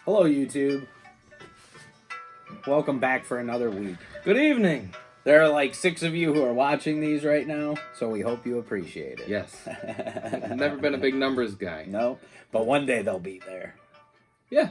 Hello, YouTube. Welcome back for another week. Good evening. There are like 6 of you who are watching these right now, so we hope you appreciate it. Yes. Never been a big numbers guy. No, but one day they'll be there. Yeah,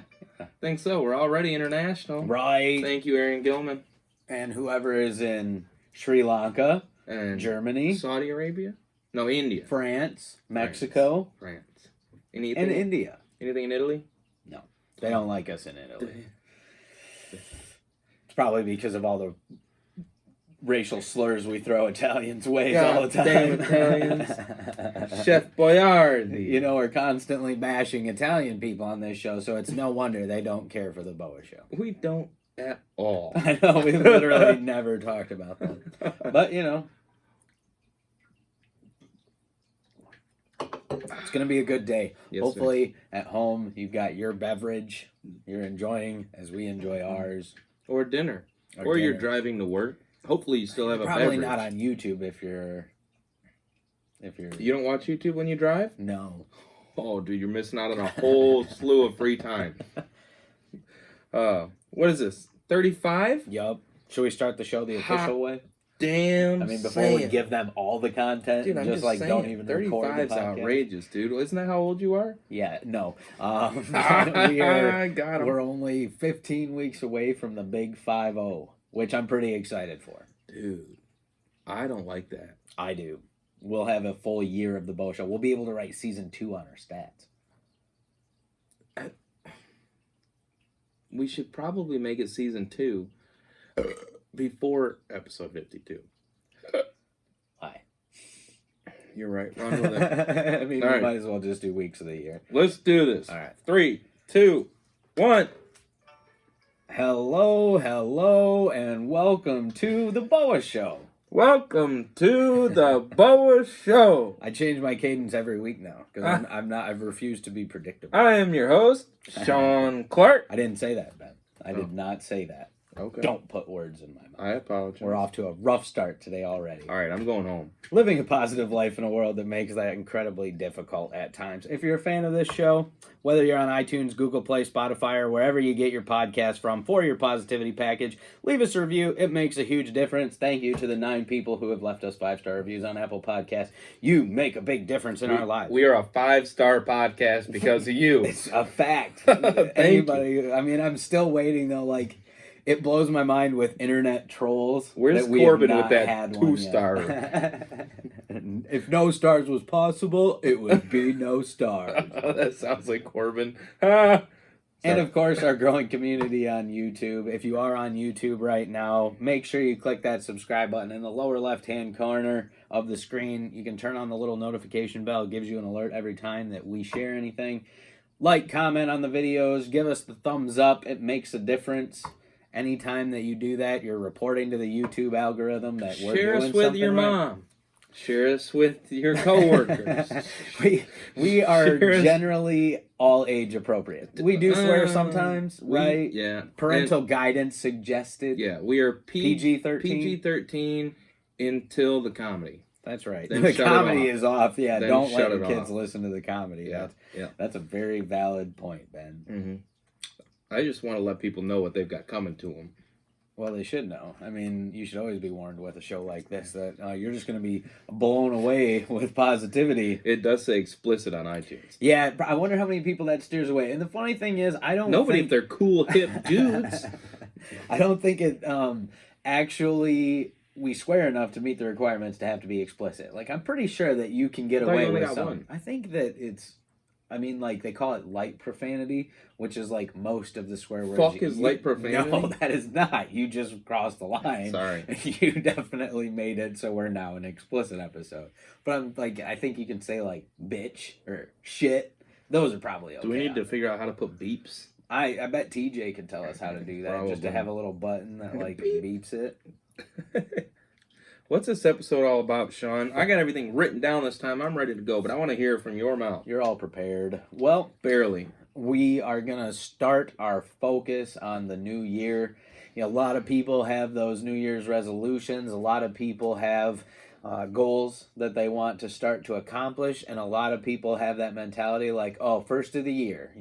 think so. We're already international. Right. Thank you, Aaron Gilman. And whoever is in Sri Lanka, And Germany, Saudi Arabia? No, India. France, Mexico, France. and Anything? India. Anything in Italy? No, they don't like us in Italy. It's probably because of all the racial slurs we throw Italians' ways all the time. Damn Italians. Chef Boyardee. You know, we're constantly bashing Italian people on this show, so it's no wonder they don't care for the BOWA show. We don't at all. I know, we literally never talked about that. But, you know, it's going to be a good day. Yes, Hopefully, at home, you've got your beverage you're enjoying as we enjoy ours. Or dinner. Or you're driving to work. Hopefully you still have a Probably beverage. not on YouTube if you're... You don't watch YouTube when you drive? No. Oh, dude, you're missing out on a whole slew of free time. What is this? 35? Yup. Should we start the show the official way? Damn. I mean, before we give them all the content, dude, I'm just like saying, don't even record the 35's podcast. outrageous, dude. Isn't that how old you are? Yeah, no. Got 'em. We're only 15 weeks away from the big 5-0, which I'm pretty excited for. Dude, I don't like that. I do. We'll have a full year of the BOWA show. We'll be able to write season 2 on our stats. We should probably make it season 2 before episode 52. Why? You're right. Run with it. I mean, All we right. might as well just do weeks of the year. Let's do this. All right. 3, 2, 1. Hello, and welcome to the BOWA show. Welcome to the BOWA show. I change my cadence every week now because I've refused to be predictable. I am your host, Sean Clark. I didn't say that, Ben. I did not say that. Okay. Don't put words in my mouth. I apologize. We're off to a rough start today already. All right, I'm going home. Living a positive life in a world that makes that incredibly difficult at times. If you're a fan of this show, whether you're on iTunes, Google Play, Spotify, or wherever you get your podcast from for your positivity package, leave us a review. It makes a huge difference. Thank you to the 9 people who have left us 5-star reviews on Apple Podcasts. You make a big difference in our lives. We are a 5-star podcast because of you. It's a fact. Thank Anybody, I mean, I'm still waiting though, like... It blows my mind with internet trolls. Where's that we Corbin have not with that had one 2-star? If no stars was possible, it would be no stars. That sounds like Corbin. And of course, our growing community on YouTube. If you are on YouTube right now, make sure you click that subscribe button in the lower left-hand corner of the screen. You can turn on the little notification bell. It gives you an alert every time that we share anything. Like, comment on the videos. Give us the thumbs up. It makes a difference. Anytime that you do that, you're reporting to the YouTube algorithm that we're Share doing us with something your right. mom. Share us with your coworkers. we are Share us- generally all age appropriate. We do swear sometimes, right? Yeah. Parental guidance suggested. Yeah, we are PG-13. PG-13 until the comedy. That's right. Then The shut it comedy off. is off. Yeah, Then don't let shut your it kids off. listen to the comedy. Yeah. That's a very valid point, Ben. Mm-hmm. I just want to let people know what they've got coming to them. Well, they should know. I mean, you should always be warned with a show like this that you're just going to be blown away with positivity. It does say explicit on iTunes. Yeah, I wonder how many people that steers away. And the funny thing is, I don't Nobody, think... if they're cool, hip dudes. I don't think it actually... We swear enough to meet the requirements to have to be explicit. Like, I'm pretty sure that you can get I thought away you only with got some. one. I think that it's... I mean, like, they call it light profanity, which is, like, most of the swear words. Fuck is light profanity? No, that is not. You just crossed the line. Sorry. You definitely made it so we're now an explicit episode. But I'm, like, I think you can say, like, bitch or shit. Those are probably okay. Do we need to figure out how to put beeps? I bet TJ can tell us how to do that. Just to Probably. have a little button that, like, Beep. beeps it. What's this episode all about, Sean? I got everything written down this time. I'm ready to go, but I want to hear it from your mouth. You're all prepared. Well, Barely. we are going to start our focus on the new year. You know, a lot of people have those New Year's resolutions. A lot of people have goals that they want to start to accomplish, and a lot of people have that mentality like, oh, first of the year,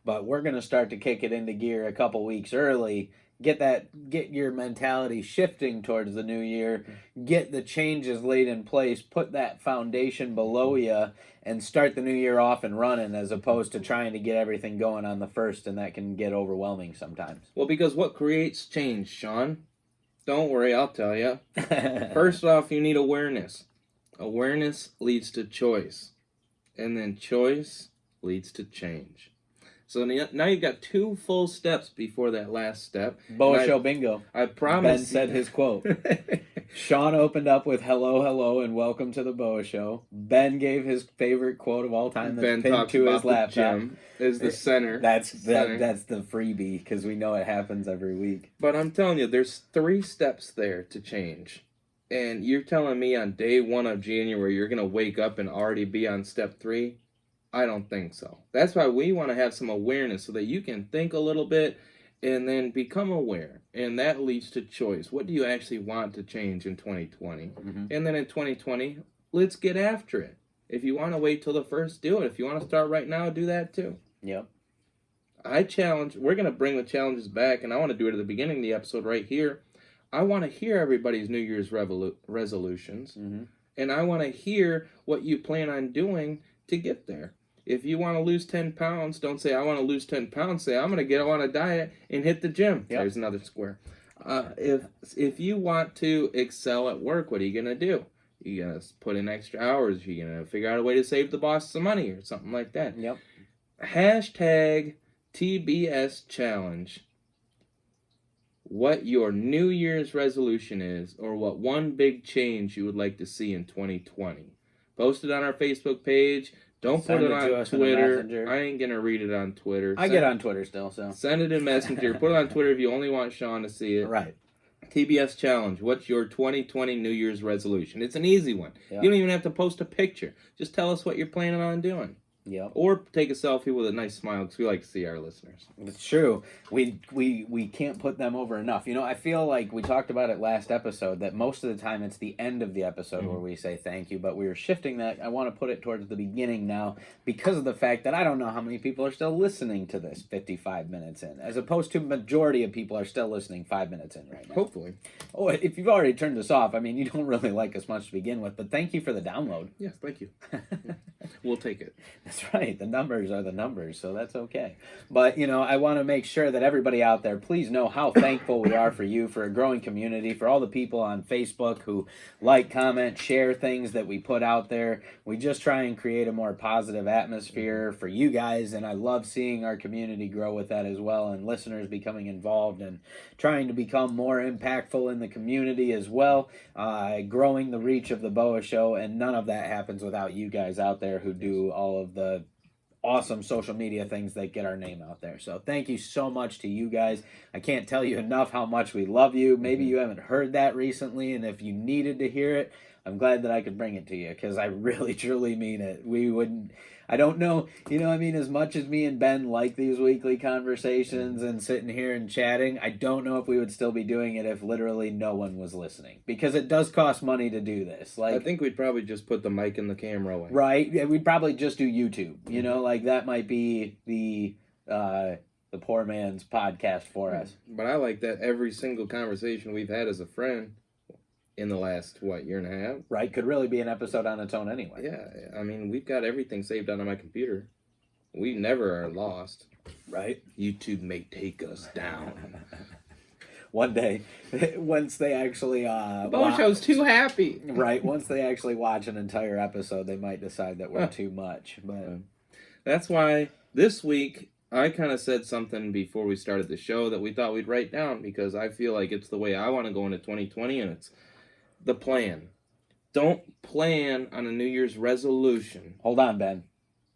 but we're going to start to kick it into gear a couple weeks early. Get your mentality shifting towards the new year, get the changes laid in place, put that foundation below you, and start the new year off and running, as opposed to trying to get everything going on the first, and that can get overwhelming sometimes. Well, because what creates change, Sean? Don't worry, I'll tell you. First off, you need awareness. Awareness leads to choice. And then choice leads to change. So now you've got 2 full steps before that last step. BOWA Show bingo. I promise. Ben said his quote. Sean opened up with hello, hello, and welcome to the BOWA Show. Ben gave his favorite quote of all time that's pinned to his laptop. Gym is the center. That's the freebie, because we know it happens every week. But I'm telling you, there's 3 steps there to change. And you're telling me on day 1 of January you're going to wake up and already be on step 3? I don't think so. That's why we want to have some awareness so that you can think a little bit and then become aware. And that leads to choice. What do you actually want to change in 2020? Mm-hmm. And then in 2020, let's get after it. If you want to wait till the first, do it. If you want to start right now, do that too. Yep. We're going to bring the challenges back, and I want to do it at the beginning of the episode right here. I want to hear everybody's New Year's resolutions. Mm-hmm. And I want to hear what you plan on doing to get there. If you want to lose 10 pounds, don't say, I want to lose 10 pounds. Say, I'm going to get on a diet and hit the gym. Yep. There's another square. If you want to excel at work, what are you going to do? You're going to put in extra hours. You're going to figure out a way to save the boss some money or something like that. Yep. Hashtag TBS challenge. What your New Year's resolution is, or what one big change you would like to see in 2020. Post it on our Facebook page. Don't put it on Twitter. I ain't going to read it on Twitter. I get on Twitter still, so. Send it in Messenger. Put it on Twitter if you only want Sean to see it. Right. TBS challenge. What's your 2020 New Year's resolution? It's an easy one. Yep. You don't even have to post a picture. Just tell us what you're planning on doing. Yep. Or take a selfie with a nice smile, because we like to see our listeners. It's true. We can't put them over enough. I feel like we talked about it last episode, that most of the time it's the end of the episode where we say thank you, but we were shifting that. I want to put it towards the beginning now, because of the fact that I don't know how many people are still listening to this 55 minutes in, as opposed to majority of people are still listening 5 minutes in right now. Hopefully. Oh, if you've already turned this off, you don't really like us much to begin with, but thank you for the download. Yes, thank you. We'll take it. That's right. The numbers are the numbers, so that's okay. But, I want to make sure that everybody out there, please know how thankful we are for you, for a growing community, for all the people on Facebook who like, comment, share things that we put out there. We just try and create a more positive atmosphere for you guys, and I love seeing our community grow with that as well, and listeners becoming involved and trying to become more impactful in the community as well, growing the reach of the BOWA Show, and none of that happens without you guys out there who do all of the awesome social media things that get our name out there. So thank you so much to you guys. I can't tell you enough how much we love you. Maybe you haven't heard that recently, and if you needed to hear it, I'm glad that I could bring it to you, because I really truly mean it. I don't know, as much as me and Ben like these weekly conversations and sitting here and chatting, I don't know if we would still be doing it if literally no one was listening, because it does cost money to do this. I think we'd probably just put the mic and the camera away. Right? We'd probably just do YouTube. That might be the poor man's podcast for us. But I like that every single conversation we've had as a friend in the last, year and a half? Right, could really be an episode on its own anyway. Yeah, we've got everything saved on my computer. We never are lost. Right? YouTube may take us down. One day, once they actually... BOWA Show's too happy! Right, once they actually watch an entire episode, they might decide that we're too much. But that's why this week, I kind of said something before we started the show that we thought we'd write down, because I feel like it's the way I want to go into 2020, and it's the plan. Don't plan on a New Year's resolution. Hold on, Ben.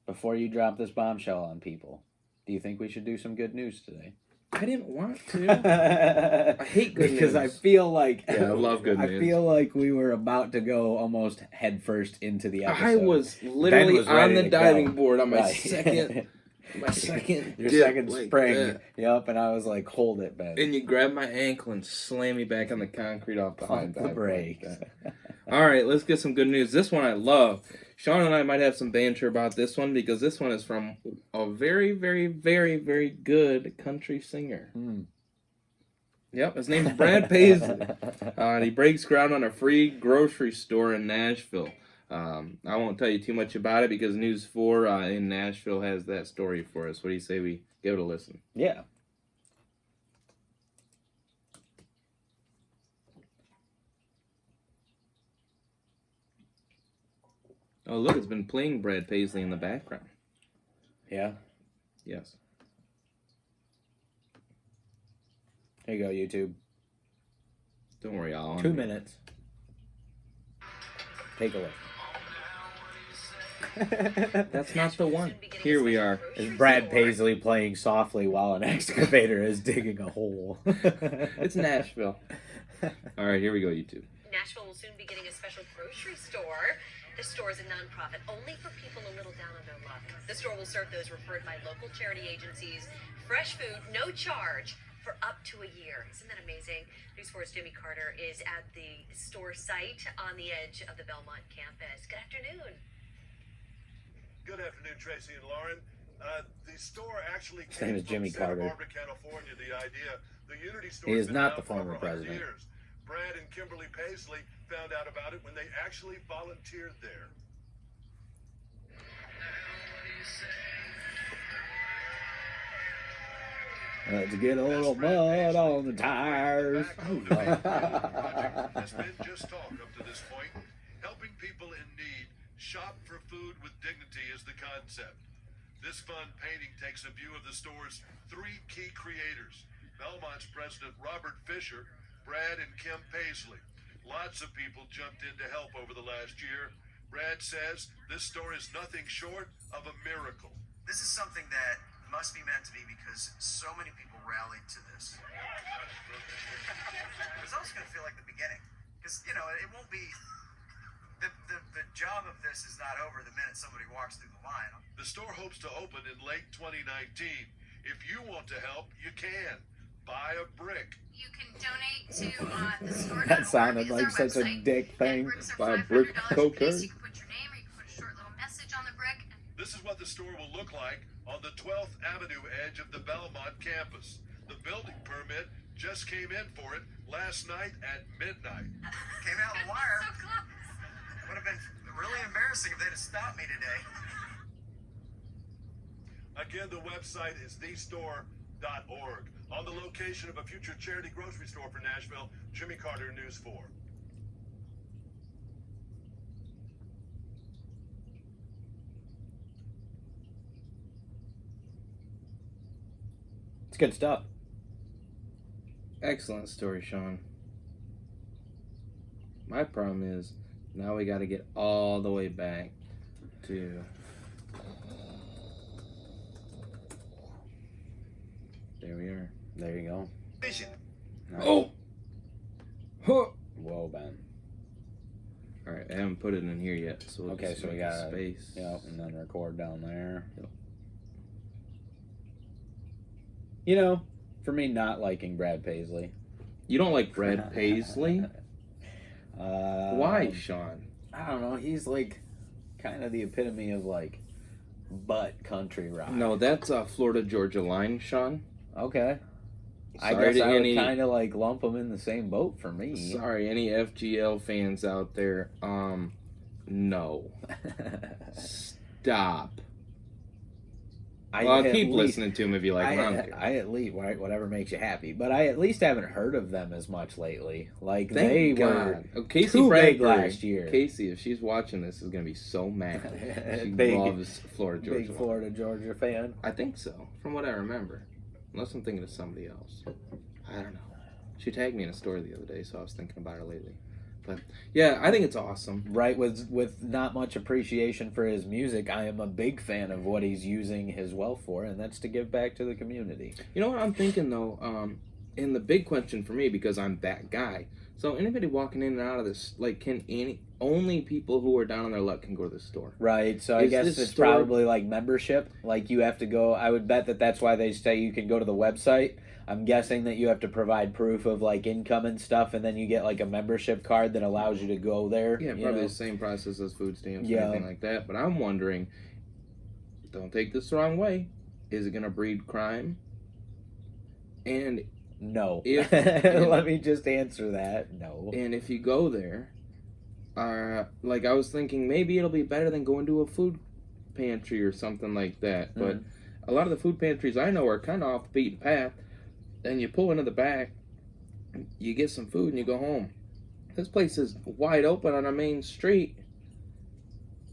Before you drop this bombshell on people, do you think we should do some good news today? I didn't want to. I hate good news. Because I feel like... Yeah, I love good news. I feel like we were about to go almost headfirst into the episode. I was literally on the diving board on my second... Your second spring. That. Yep, and I was like, hold it, Ben. And you grab my ankle and slam me back on the concrete off Pump the brakes. All right, let's get some good news. This one I love. Sean and I might have some banter about this one because this one is from a very, very, very, very good country singer. Yep, his name's Brad Paisley. And he breaks ground on a free grocery store in Nashville. I won't tell you too much about it because News 4 in Nashville has that story for us. What do you say we give it a listen? Yeah. Oh, look, it's been playing Brad Paisley in the background. Yeah. Yes. Here you go, YouTube. Don't worry, I'll 2 minutes. Take a look. That's not the one. Here we are. It's Brad Paisley playing softly while an excavator is digging a hole. It's Nashville. All right, here we go, YouTube. Nashville will soon be getting a special grocery store. The store is a nonprofit only for people a little down on their luck. The store will serve those referred by local charity agencies fresh food, no charge, for up to a year. Isn't that amazing? News 4's Jimmy Carter is at the store site on the edge of the Belmont campus. Good afternoon. Good afternoon, Tracy and Lauren. The store actually His name is Jimmy from Santa Carter. Barbara, California. The idea, the Unity store He is has been not around the former for over 100 president. years. Brad and Kimberly Paisley found out about it when they actually volunteered there. Let's get a little mud on the tires. Has been just talk up to this point. Helping people in need shop for food with dignity is the concept. This fun painting takes a view of the store's 3 key creators: Belmont's president Robert Fisher, Brad and Kim Paisley. Lots of people jumped in to help over the last year. Brad says this store is nothing short of a miracle. This is something that must be meant to be because so many people rallied to this. It's also going to feel like the beginning because, it won't be... The job of this is not over the minute somebody walks through the line. The store hopes to open in late 2019. If you want to help, you can. Buy a brick. You can donate to the store. That sounded like such a dick thing. Buy a brick cocaine. You can put your name or you can put a short little message on the brick. This is what the store will look like on the 12th Avenue edge of the Belmont campus. The building permit just came in for it last night at midnight. Came out of the wire. So close. Would have been really embarrassing if they'd have stopped me today. Again, the website is thestore.org. On the location of a future charity grocery store for Nashville, Jimmy Carter, News 4. It's good stuff. Excellent story, Sean. My problem is now we got to get all the way back to... There we are. There you go. Vision. Nice. Oh! Huh. Whoa, Ben. All right, I haven't put it in here yet, so we'll Okay, just so we make a got space. Yep, and then record down there. Yep. For me, not liking Brad Paisley. You don't like Brad Paisley? Why, Sean? I don't know. He's like kind of the epitome of like butt country rock. No, that's Florida Georgia Line, Sean. Okay. I Sorry guess to I would any- kind of like lump him in the same boat for me. Sorry, any FGL fans out there, no. Stop. Well, keep listening to him if you like. I don't care. I at least whatever makes you happy, but I at least haven't heard of them as much lately. Like Thank they God. were Oh, Casey too big Bradbury last year. Casey, if she's watching this, is gonna be so mad. She Big- loves Florida Georgia. big Florida Georgia fan. I think so, from what I remember. Unless I'm thinking of somebody else. I don't know. She tagged me in a story the other day, so I was thinking about her lately. But yeah, I think it's awesome. Right, with not much appreciation for his music, I am a big fan of what he's using his wealth for, and that's to give back to the community. You know what I'm thinking though? And the big question for me, because I'm that guy, so anybody walking in and out of this, like, only people who are down on their luck can go to the store. Right, so I Is guess this it's store- probably like membership. Like you have to go. I would bet that that's why they say you can go to the website. I'm guessing that you have to provide proof of like income and stuff, and then you get like a membership card that allows you to go there. Yeah, you probably know? the same process as food stamps or Yeah. anything like that. But I'm wondering, don't take this the wrong way, is it going to breed crime? And No. If- Let me just answer that. No. if you go there, like I was thinking, maybe it'll be better than going to a food pantry or something like that. But a lot of the food pantries I know are kind of off the beaten path. And you pull into the back, you get some food, and you go home. This place is wide open on a main street.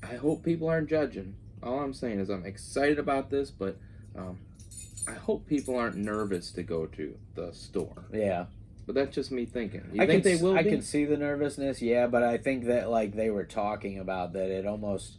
I hope people aren't judging. All I'm saying is I'm excited about this, but I hope people aren't nervous to go to the store. Yeah. But that's just me thinking. You I think can, they will I be? can see the nervousness, yeah, but I think that like they were talking about that it almost,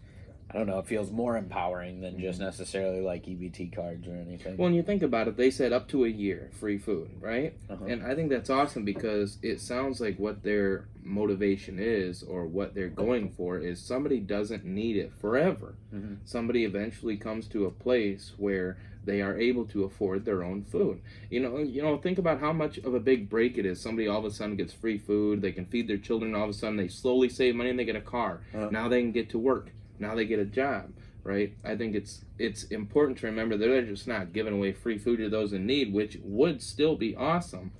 I don't know, it feels more empowering than just necessarily like EBT cards or anything. Well, when you think about it, they said up to a year free food, right? Uh-huh. And I think that's awesome because it sounds like what their motivation is or what they're going for is somebody doesn't need it forever. Mhm. Somebody eventually comes to a place where they are able to afford their own food. You know, think about how much of a big break it is. Somebody all of a sudden gets free food, they can feed their children, all of a sudden they slowly save money and they get a car. Now they can get to work. Now they get a job, right? I think it's important to remember that they're just not giving away free food to those in need, which would still be awesome.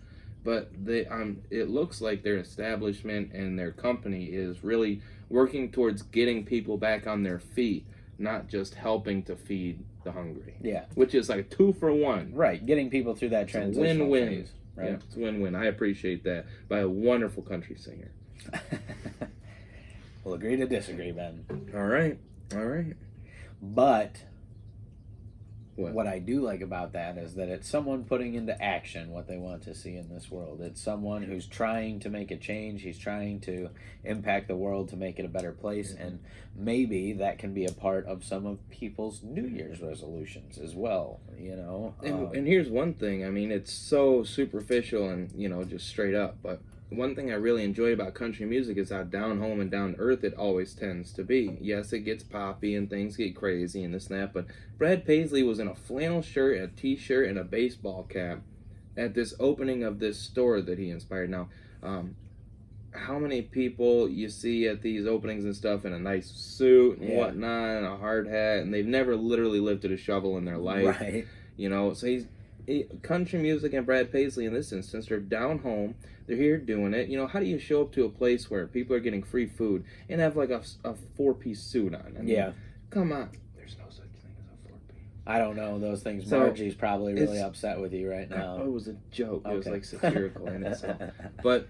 But it looks like their establishment and their company is really working towards getting people back on their feet, not just helping to feed the hungry. Yeah. Which is like a 2-for-1. Right, getting people through that It's a transitional win-win. phase. Right. Yeah, it's a win-win. I appreciate that by a wonderful country singer. We'll agree to disagree, Ben. All right. But What? what I do like about that is that it's someone putting into action what they want to see in this world. It's someone who's trying to make a change. He's trying to impact the world to make it a better place. And maybe that can be a part of some of people's New Year's resolutions as well, you know? And here's one thing. I mean, it's so superficial and, just straight up. But one thing I really enjoy about country music is how down home and down to earth it always tends to be. Yes, it gets poppy and things get crazy and this and that, but Brad Paisley was in a flannel shirt, a t-shirt, and a baseball cap at this opening of this store that he inspired. Now, how many people you see at these openings and stuff in a nice suit and whatnot and a hard hat, and they've never literally lifted a shovel in their life. Right. So country music and Brad Paisley in this instance are down home. They're here doing it. How do you show up to a place where people are getting free food and have like a 4-piece suit on? I mean, come on. There's no such thing as a 4-piece. I don't know those things. So, Margie's probably really upset with you right now. It was a joke. It was Okay. like satirical in itself. But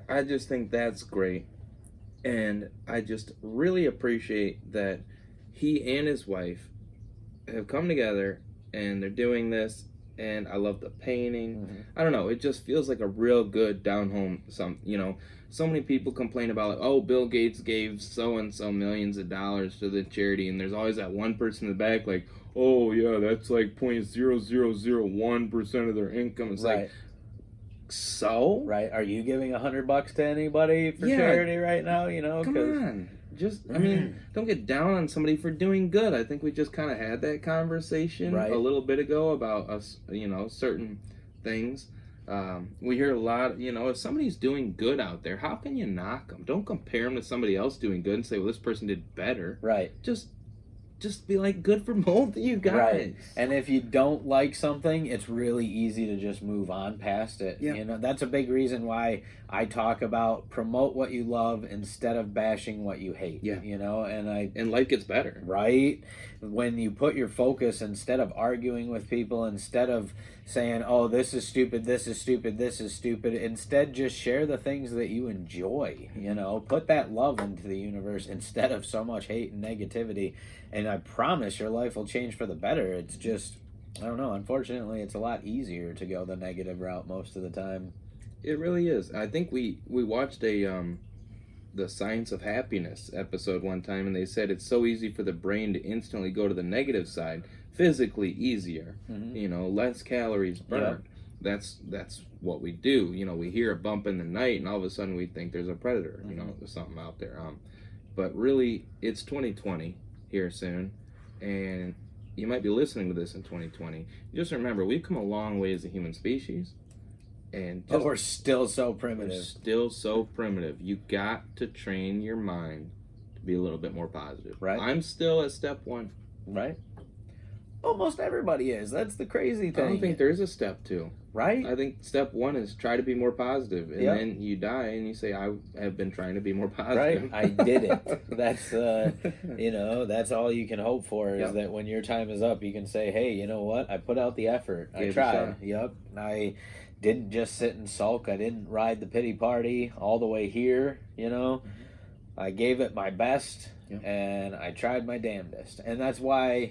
I just think that's great. And I just really appreciate that he and his wife have come together and they're doing this. And I love the painting. Mm-hmm. I don't know. It just feels like a real good down home. So many people complain about, Bill Gates gave so and so millions of dollars to the charity, and there's always that one person in the back like, oh yeah, that's like 0.0001% of their income. It's like, so Right? Are you giving $100 to anybody for Yeah. charity right now? Come on. Don't get down on somebody for doing good. I think we just kind of had that conversation Right. a little bit ago about us, certain things. We hear a lot, if somebody's doing good out there, how can you knock them? Don't compare them to somebody else doing good and say, well, this person did better. Right. Just be like, good for both of you guys. Right. And if you don't like something, it's really easy to just move on past it. Yeah. That's a big reason why I talk about promote what you love instead of bashing what you hate. Yeah. And life gets better. Right? When you put your focus, instead of arguing with people, instead of saying, oh, this is stupid, this is stupid, this is stupid, instead just share the things that you enjoy. Put that love into the universe instead of so much hate and negativity. And I promise your life will change for the better. It's just, I don't know, unfortunately it's a lot easier to go the negative route most of the time. It really is. I think we watched the Science of Happiness episode one time, and they said it's so easy for the brain to instantly go to the negative side, physically easier, Mm-hmm. less calories burned. that's what we do. You know, we hear a bump in the night, and all of a sudden we think there's a predator. You know, there's something out there. But really, it's 2020 here soon, and you might be listening to this in 2020. Just remember, we've come a long way as a human species, and But we're still so primitive. we're still so primitive. You got to train your mind to be a little bit more positive. Right. I'm still at step 1. Right? Almost everybody is. That's the crazy thing. I don't think there's a step 2. Right? I think step 1 is try to be more positive, and Yep. then you die and you say, I have been trying to be more positive. Right. I did it. That's that's all you can hope for is Yep. that when your time is up, you can say, hey, you know what? I put out the effort. I Gave it a tried. shot. Yep. I didn't just sit and sulk. I didn't ride the pity party all the way here, I gave it my best, Yep. and I tried my damnedest. And that's why,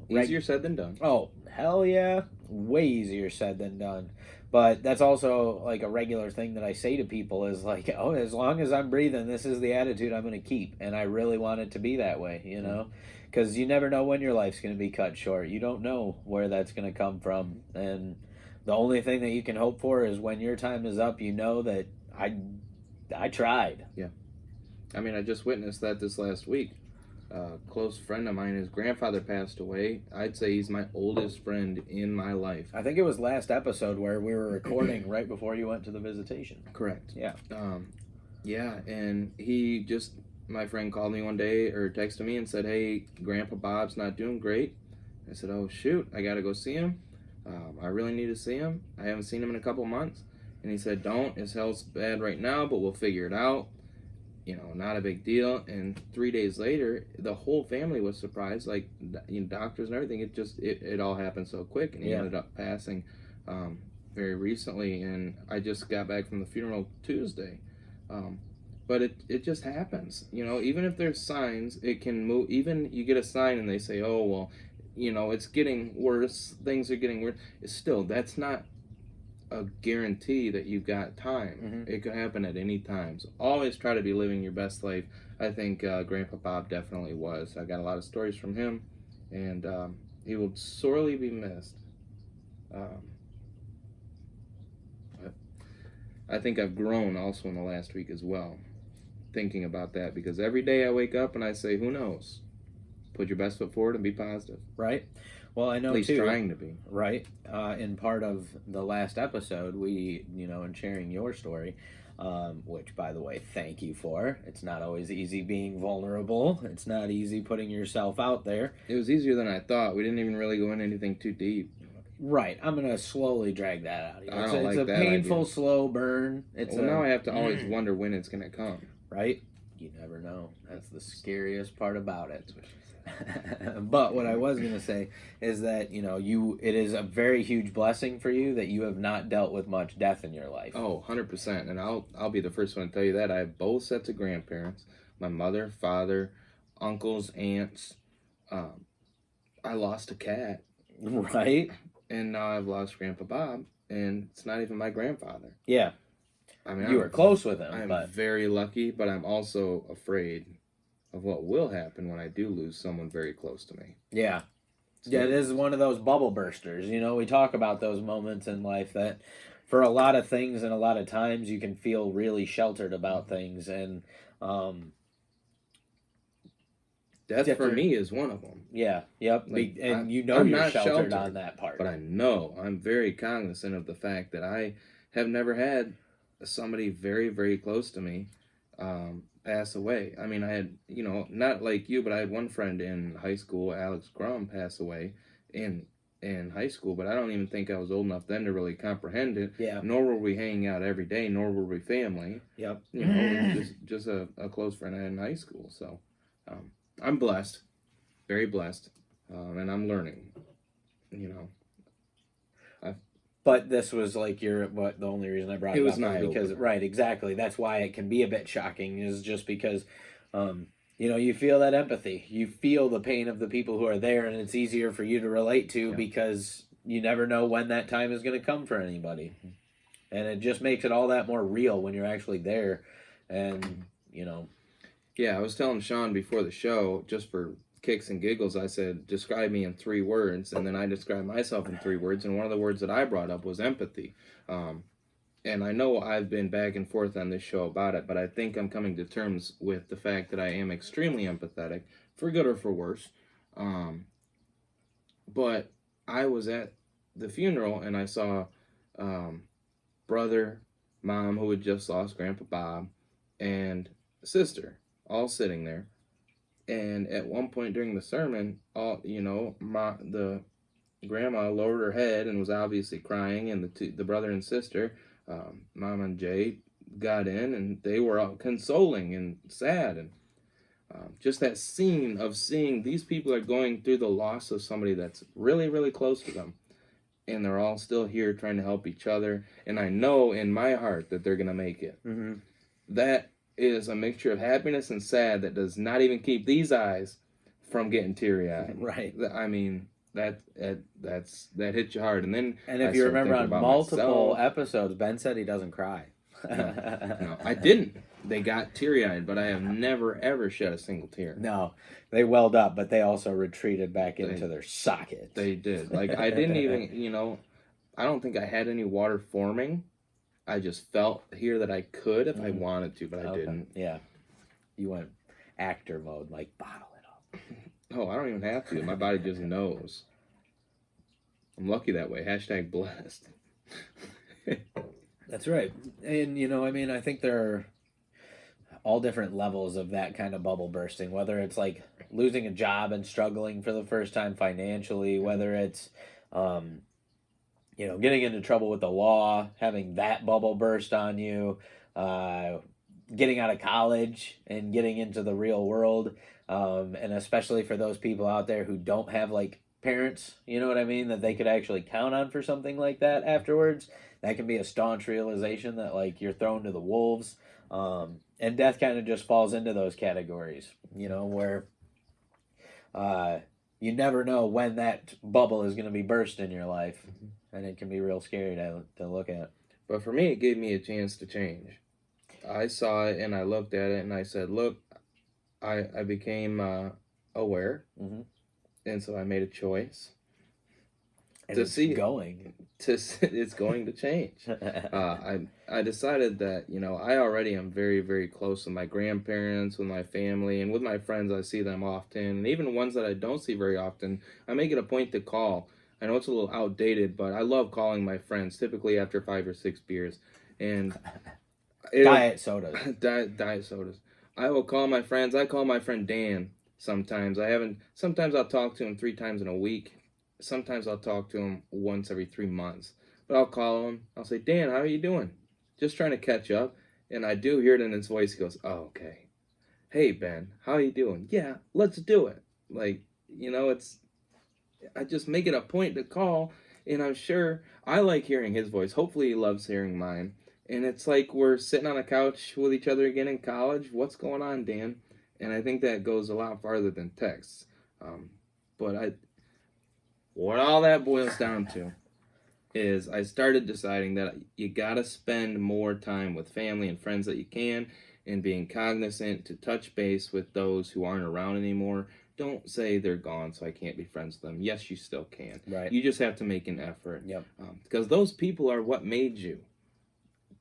Easier said than done. Oh, hell yeah. Way easier said than done. But that's also like a regular thing that I say to people is like, oh, as long as I'm breathing, this is the attitude I'm going to keep. And I really want it to be that way, because you never know when your life's going to be cut short. You don't know where that's going to come from. And the only thing that you can hope for is when your time is up, you know that I tried. Yeah. I mean, I just witnessed that this last week. A close friend of mine, his grandfather passed away. I'd say he's my oldest friend in my life. I think it was last episode where we were recording right before you went to the visitation. Correct. Yeah. Yeah, and my friend called me one day or texted me and said, hey, Grandpa Bob's not doing great. I said, oh, shoot, I got to go see him. I really need to see him. I haven't seen him in a couple months. And he said, don't. His health's bad right now, but we'll figure it out. Not a big deal. And 3 days later, the whole family was surprised, like doctors and everything. It all happened so quick, and he ended up passing very recently. And I just got back from the funeral Tuesday. But it just happens. Even if there's signs, it can move. Even you get a sign and they say, oh, well, it's getting worse. Things are getting worse. That's not a guarantee that you've got time. Mm-hmm. It could happen at any time. So always try to be living your best life. I think Grandpa Bob definitely was. I got a lot of stories from him, and he will sorely be missed. I think I've grown also in the last week as well, thinking about that, because every day I wake up and I say, who knows? Put your best foot forward and be positive. Right. Well, I know At least too. trying to be. Right. In part of the last episode, we, in sharing your story, which, by the way, thank you for. It's not always easy being vulnerable. It's not easy putting yourself out there. It was easier than I thought. We didn't even really go into anything too deep. Right. I'm going to slowly drag that out of you. I don't like it's a that painful, idea. slow burn. Now I have to always wonder when it's going to come. Right? You never know. That's the scariest part about it. But what I was going to say is that, it is a very huge blessing for you that you have not dealt with much death in your life. Oh, 100%. And I'll be the first one to tell you that. I have both sets of grandparents. My mother, father, uncles, aunts. I lost a cat. Right? And now I've lost Grandpa Bob. And it's not even my grandfather. Yeah. I mean, You were close with him. I'm very lucky, but I'm also afraid of what will happen when I do lose someone very close to me. Yeah. Yeah, it is one of those bubble bursters. We talk about those moments in life that for a lot of things and a lot of times you can feel really sheltered about things. And death for me is one of them. Yeah, yep. Like, and you're not sheltered on that part. But I know, I'm very cognizant of the fact that I have never had somebody very, very close to me pass away. I mean, I had, not like you, but I had one friend in high school, Alex Grum, pass away in high school, but I don't even think I was old enough then to really comprehend it. Yeah. Nor were we hanging out every day, nor were we family. Yep. It was just a close friend I had in high school. So I'm blessed, very blessed, and I'm learning, But this was like the only reason I brought it was up was because, eye-opener. right, exactly. That's why it can be a bit shocking is just because, you feel that empathy. You feel the pain of the people who are there, and it's easier for you to relate to because you never know when that time is going to come for anybody. And it just makes it all that more real when you're actually there. And, Yeah, I was telling Sean before the show, just for kicks and giggles, I said, describe me in 3 words. And then I described myself in 3 words. And one of the words that I brought up was empathy. And I know I've been back and forth on this show about it, but I think I'm coming to terms with the fact that I am extremely empathetic, for good or for worse. But I was at the funeral and I saw brother, mom who had just lost Grandpa Bob, and sister all sitting there. And at one point during the sermon, the grandma lowered her head and was obviously crying, and the brother and sister, Mom and Jay, got in, and they were all consoling and sad, and just that scene of seeing these people are going through the loss of somebody that's really, really close to them, and they're all still here trying to help each other, and I know in my heart that they're gonna make it. Mm-hmm. That is a mixture of happiness and sad that does not even keep these eyes from getting teary-eyed. Right. I mean, that hits you hard. And then, and if I you start remember on thinking about multiple myself. episodes, Ben said he doesn't cry. No, I didn't. They got teary-eyed, but I have never ever shed a single tear. No, they welled up, but they also retreated back into their socket. They did. Like, I didn't even, I don't think I had any water forming. I just felt here that I could if I wanted to, but I didn't. Yeah. You went actor mode, like bottle it up. Oh, I don't even have to. My body just knows. I'm lucky that way. # blessed. That's right. And, I think there are all different levels of that kind of bubble bursting, whether it's like losing a job and struggling for the first time financially, whether it's, getting into trouble with the law, having that bubble burst on you, getting out of college and getting into the real world. And especially for those people out there who don't have like parents, you know what I mean, that they could actually count on for something like that afterwards. That can be a staunch realization that like you're thrown to the wolves. And death kind of just falls into those categories, where you never know when that bubble is going to be burst in your life. And it can be real scary to look at. But for me, it gave me a chance to change. I saw it and I looked at it and I said, look, I became aware. Mm-hmm. And so I made a choice. And it's going to change. I decided that, I already am very, very close with my grandparents, with my family, and with my friends. I see them often. And even ones that I don't see very often, I make it a point to call. I know it's a little outdated, but I love calling my friends, typically after 5 or 6 beers. And diet sodas. Diet sodas. I will call my friends. I call my friend Dan sometimes. Sometimes I'll talk to him 3 times in a week. Sometimes I'll talk to him once every 3 months. But I'll call him. I'll say, Dan, how are you doing? Just trying to catch up. And I do hear it in his voice. He goes, oh, okay. Hey, Ben, how are you doing? Yeah, let's do it. Like, I just make it a point to call. And I'm sure I like hearing his voice. Hopefully he loves hearing mine. And it's like we're sitting on a couch with each other again in college. What's going on, Dan? And I think that goes a lot farther than texts. What all that boils down to is I started deciding that you gotta spend more time with family and friends that you can, and being cognizant to touch base with those who aren't around anymore. Don't say they're gone so I can't be friends with them. Yes, you still can. Right. You just have to make an effort. Yep. Because those people are what made you.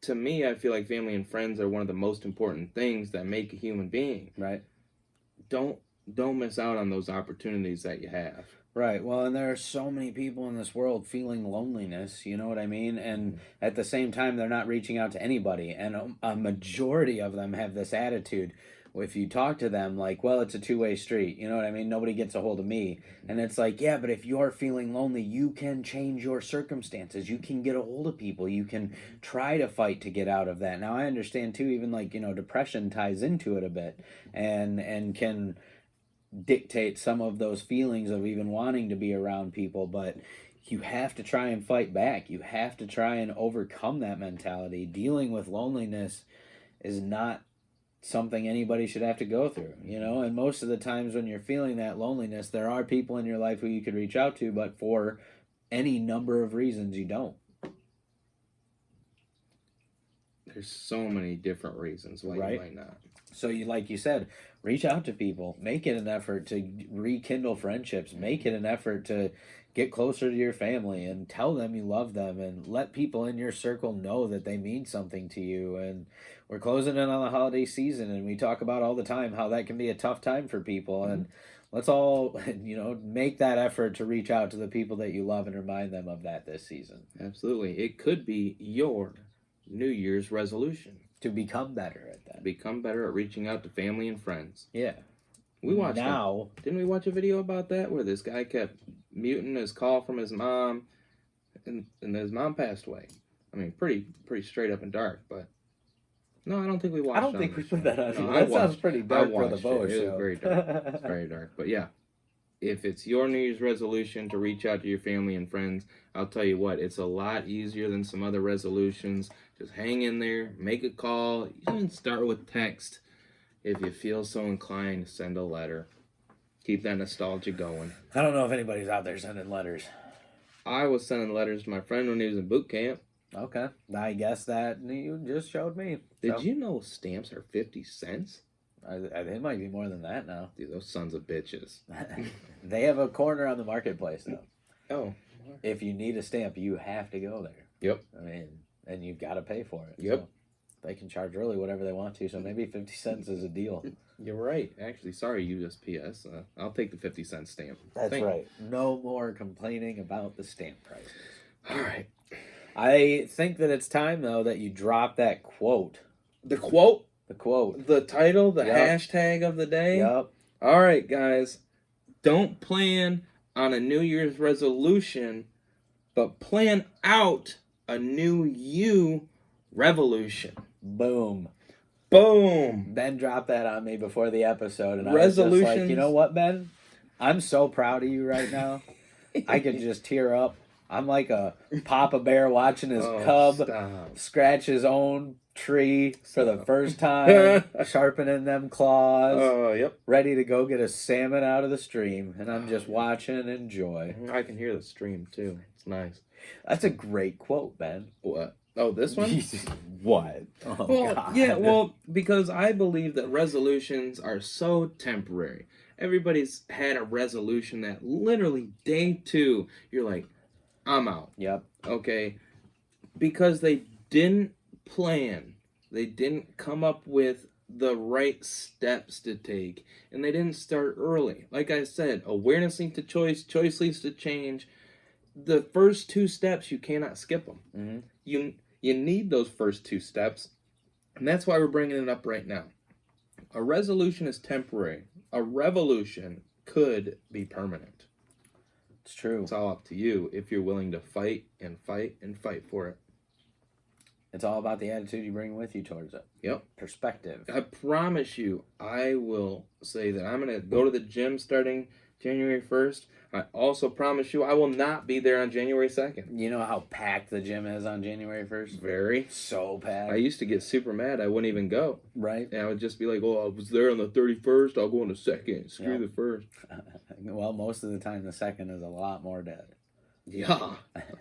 To me, I feel like family and friends are one of the most important things that make a human being. Right. Don't miss out on those opportunities that you have. Right. Well, and there are so many people in this world feeling loneliness, you know what I mean? And at the same time, they're not reaching out to anybody. And a majority of them have this attitude. If you talk to them, like, well, it's a two-way street, you know what I mean? Nobody gets a hold of me. And it's like, yeah, but if you're feeling lonely, you can change your circumstances. You can get a hold of people. You can try to fight to get out of that. Now, I understand, too, even like, depression ties into it a bit and can dictate some of those feelings of even wanting to be around people, but you have to try and fight back. You have to try and overcome that mentality. Dealing with loneliness is not something anybody should have to go through, and most of the times when you're feeling that loneliness, there are people in your life who you could reach out to, but for any number of reasons you don't. There's so many different reasons why you might not. So like you said, Reach out to people. Make it an effort to rekindle friendships. Make it an effort to get closer to your family and tell them you love them and let people in your circle know that they mean something to you. And we're closing in on the holiday season, and we talk about all the time how that can be a tough time for people. And let's all, make that effort to reach out to the people that you love and remind them of that this season. Absolutely. It could be your New Year's resolution. To become better at that. Become better at reaching out to family and friends. Yeah. We watched now. Didn't we watch a video about that where this guy kept muting his call from his mom, and his mom passed away? I mean, pretty straight up and dark, but no, I don't think we watched. I don't think we put that on. No, That sounds pretty dark for the BOWA It show. was very dark. It's very dark, but yeah. If it's your New Year's resolution to reach out to your family and friends, I'll tell you what, it's a lot easier than some other resolutions. Just hang in there, make a call, even start with text. If you feel so inclined, send a letter. Keep that nostalgia going. I don't know if anybody's out there sending letters. I was sending letters to my friend when he was in boot camp. Okay. I guess that you just showed me. Did you know stamps are 50 cents? It might be more than that now. Dude, those sons of bitches. They have a corner on the marketplace, though. Oh. If you need a stamp, you have to go there. Yep. I mean, and you've got to pay for it. Yep. So they can charge really whatever they want to, so maybe 50 cents is a deal. You're right. Actually, sorry, USPS. I'll take the 50-cent stamp. That's right. No more complaining about the stamp prices. All right. I think that it's time, though, that you drop that quote. The quote? The quote. The title? The Yep. hashtag of the day? Yep. All right, guys. Don't plan on a New Year's resolution, but plan out a new you revolution. Boom. Boom. Ben dropped that on me before the episode, and I was just like, you know what, Ben? I'm so proud of you right now. I could just tear up. I'm like a Papa Bear watching his cub scratch his own tree for the first time, sharpening them claws. Oh, yep. Ready to go get a salmon out of the stream, and I'm just watching and enjoy. I can hear the stream, too. It's nice. That's a great quote, Ben. What? Oh, this one? What? Oh, well, God. yeah, well, because I believe that resolutions are so temporary. Everybody's had a resolution that literally day 2, you're like, I'm out. Yep. Okay? Because they didn't plan. They didn't come up with the right steps to take. And they didn't start early. Like I said, awareness leads to choice. Choice leads to change. The first 2 steps, you cannot skip them. Mm-hmm. You need those first 2 steps. And that's why we're bringing it up right now. A resolution is temporary. A revolution could be permanent. It's true. It's all up to you if you're willing to fight and fight and fight for it. It's all about the attitude you bring with you towards it. Yep. Perspective. I promise you, I will say that I'm going to go to the gym starting January 1st. I also promise you I will not be there on January 2nd. You know how packed the gym is on January 1st? Very. So packed. I used to get super mad. I wouldn't even go. Right. And I would just be like, oh, I was there on the 31st. I'll go on the 2nd. Screw the 1st. Well, most of the time the 2nd is a lot more dead. Yeah.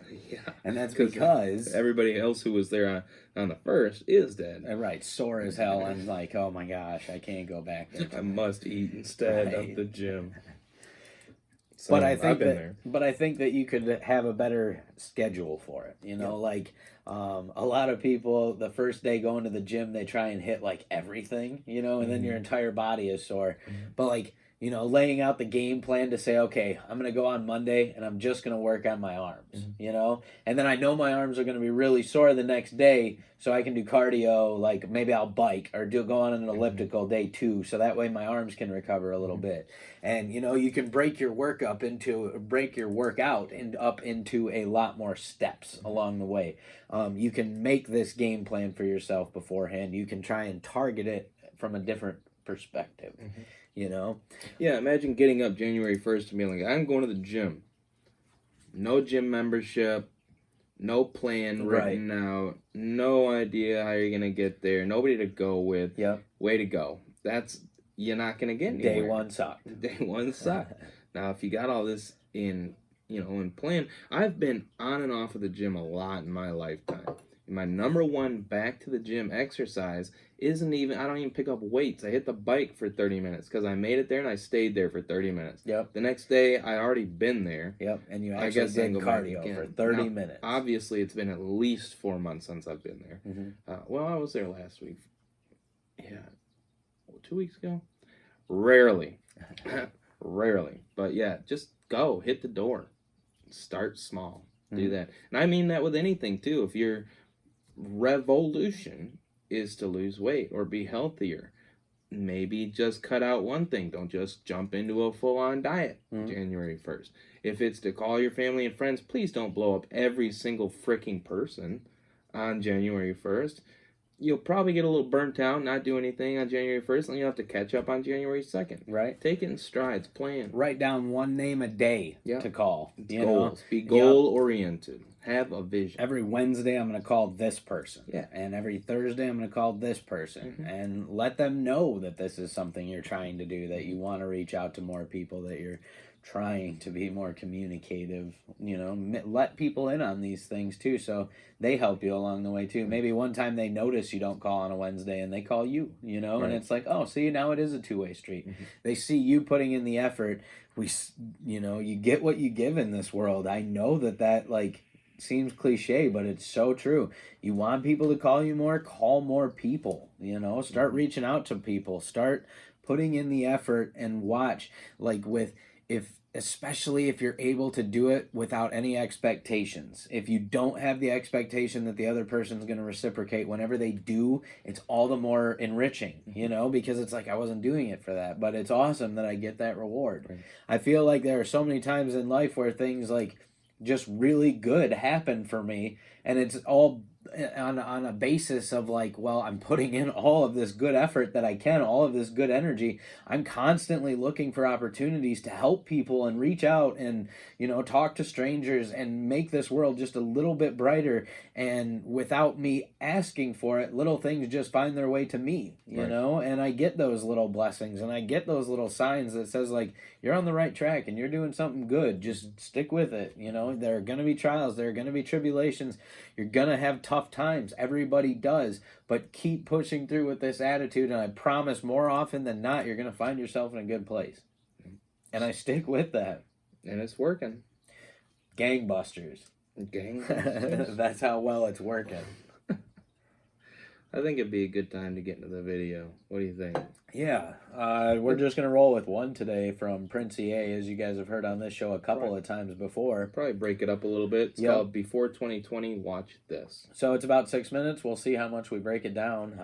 Yeah. And that's because everybody else who was there on the 1st is dead. Right. Sore as hell. And like, oh my gosh, I can't go back there. I must eat instead of the gym. So, but I think that you could have a better schedule for it. You know, like a lot of people, the first day going to the gym, they try and hit like everything, and then your entire body is sore. But like, laying out the game plan to say, okay, I'm going to go on Monday and I'm just going to work on my arms, and then I know my arms are going to be really sore the next day, so I can do cardio, like maybe I'll bike or go on an elliptical day 2, so that way my arms can recover a little bit. And, you can break your workout into up into a lot more steps along the way. You can make this game plan for yourself beforehand. You can try and target it from a different perspective. Yeah, imagine getting up January 1st and being like, I'm going to the gym. No gym membership, no plan written out, no idea how you're going to get there, nobody to go with. Yep. Way to go. You're not going to get anywhere. Day 1 sucked. Day 1 sucked. Now, if you got all this in plan, I've been on and off of the gym a lot in my lifetime. My number one back to the gym exercise isn't even, I don't even pick up weights. I hit the bike for 30 minutes because I made it there and I stayed there for 30 minutes. Yep. The next day, I already been there. Yep. And you I actually guess then did go back cardio again. for 30 Now, minutes. Obviously, it's been at least 4 months since I've been there. Well, I was there last week. Yeah. 2 weeks ago? Rarely. Rarely. But yeah, just go. Hit the door. Start small. Do that. And I mean that with anything, too. If your revolution is to lose weight or be healthier, maybe just cut out one thing. Don't just jump into a full-on diet January 1st. If it's to call your family and friends, please don't blow up every single freaking person on January 1st. You'll probably get a little burnt out, not do anything on January 1st, and you'll have to catch up on January 2nd. Right. Take it in strides, plan. Write down one name a day to call. Goals. Be goal-oriented. Have a vision. Every Wednesday, I'm going to call this person. Yeah. And every Thursday, I'm going to call this person. And let them know that this is something you're trying to do, that you want to reach out to more people, that you're trying to be more communicative. Let people in on these things, too, so they help you along the way, too. Maybe one time they notice you don't call on a Wednesday, and they call you, and it's like, oh, see, now it is a two-way street. They see you putting in the effort. You get what you give in this world. I know that, seems cliche, but it's so true. You want people to call you more, call more people. Start reaching out to people, start putting in the effort, and watch. Especially if you're able to do it without any expectations. If you don't have the expectation that the other person's going to reciprocate, whenever they do, it's all the more enriching, because it's like, I wasn't doing it for that, but it's awesome that I get that reward. Right. I feel like there are so many times in life where things just really good happen for me, and it's all on a basis of I'm putting in all of this good effort that I can, all of this good energy. I'm constantly looking for opportunities to help people and reach out and talk to strangers and make this world just a little bit brighter, and without me asking for it, little things just find their way to me, and I get those little blessings, and I get those little signs that says you're on the right track and you're doing something good. Just stick with it. There are going to be trials, there are going to be tribulations, you're going to have tough times. Everybody does, but keep pushing through with this attitude, and I promise more often than not, you're going to find yourself in a good place. And I stick with that. And it's working. Gangbusters. That's how well it's working. I think it'd be a good time to get into the video. What do you think? Yeah, we're just going to roll with one today from Prince EA, as you guys have heard on this show a couple of times before. Probably break it up a little bit. It's called Before 2020, Watch This. So it's about 6 minutes. We'll see how much we break it down,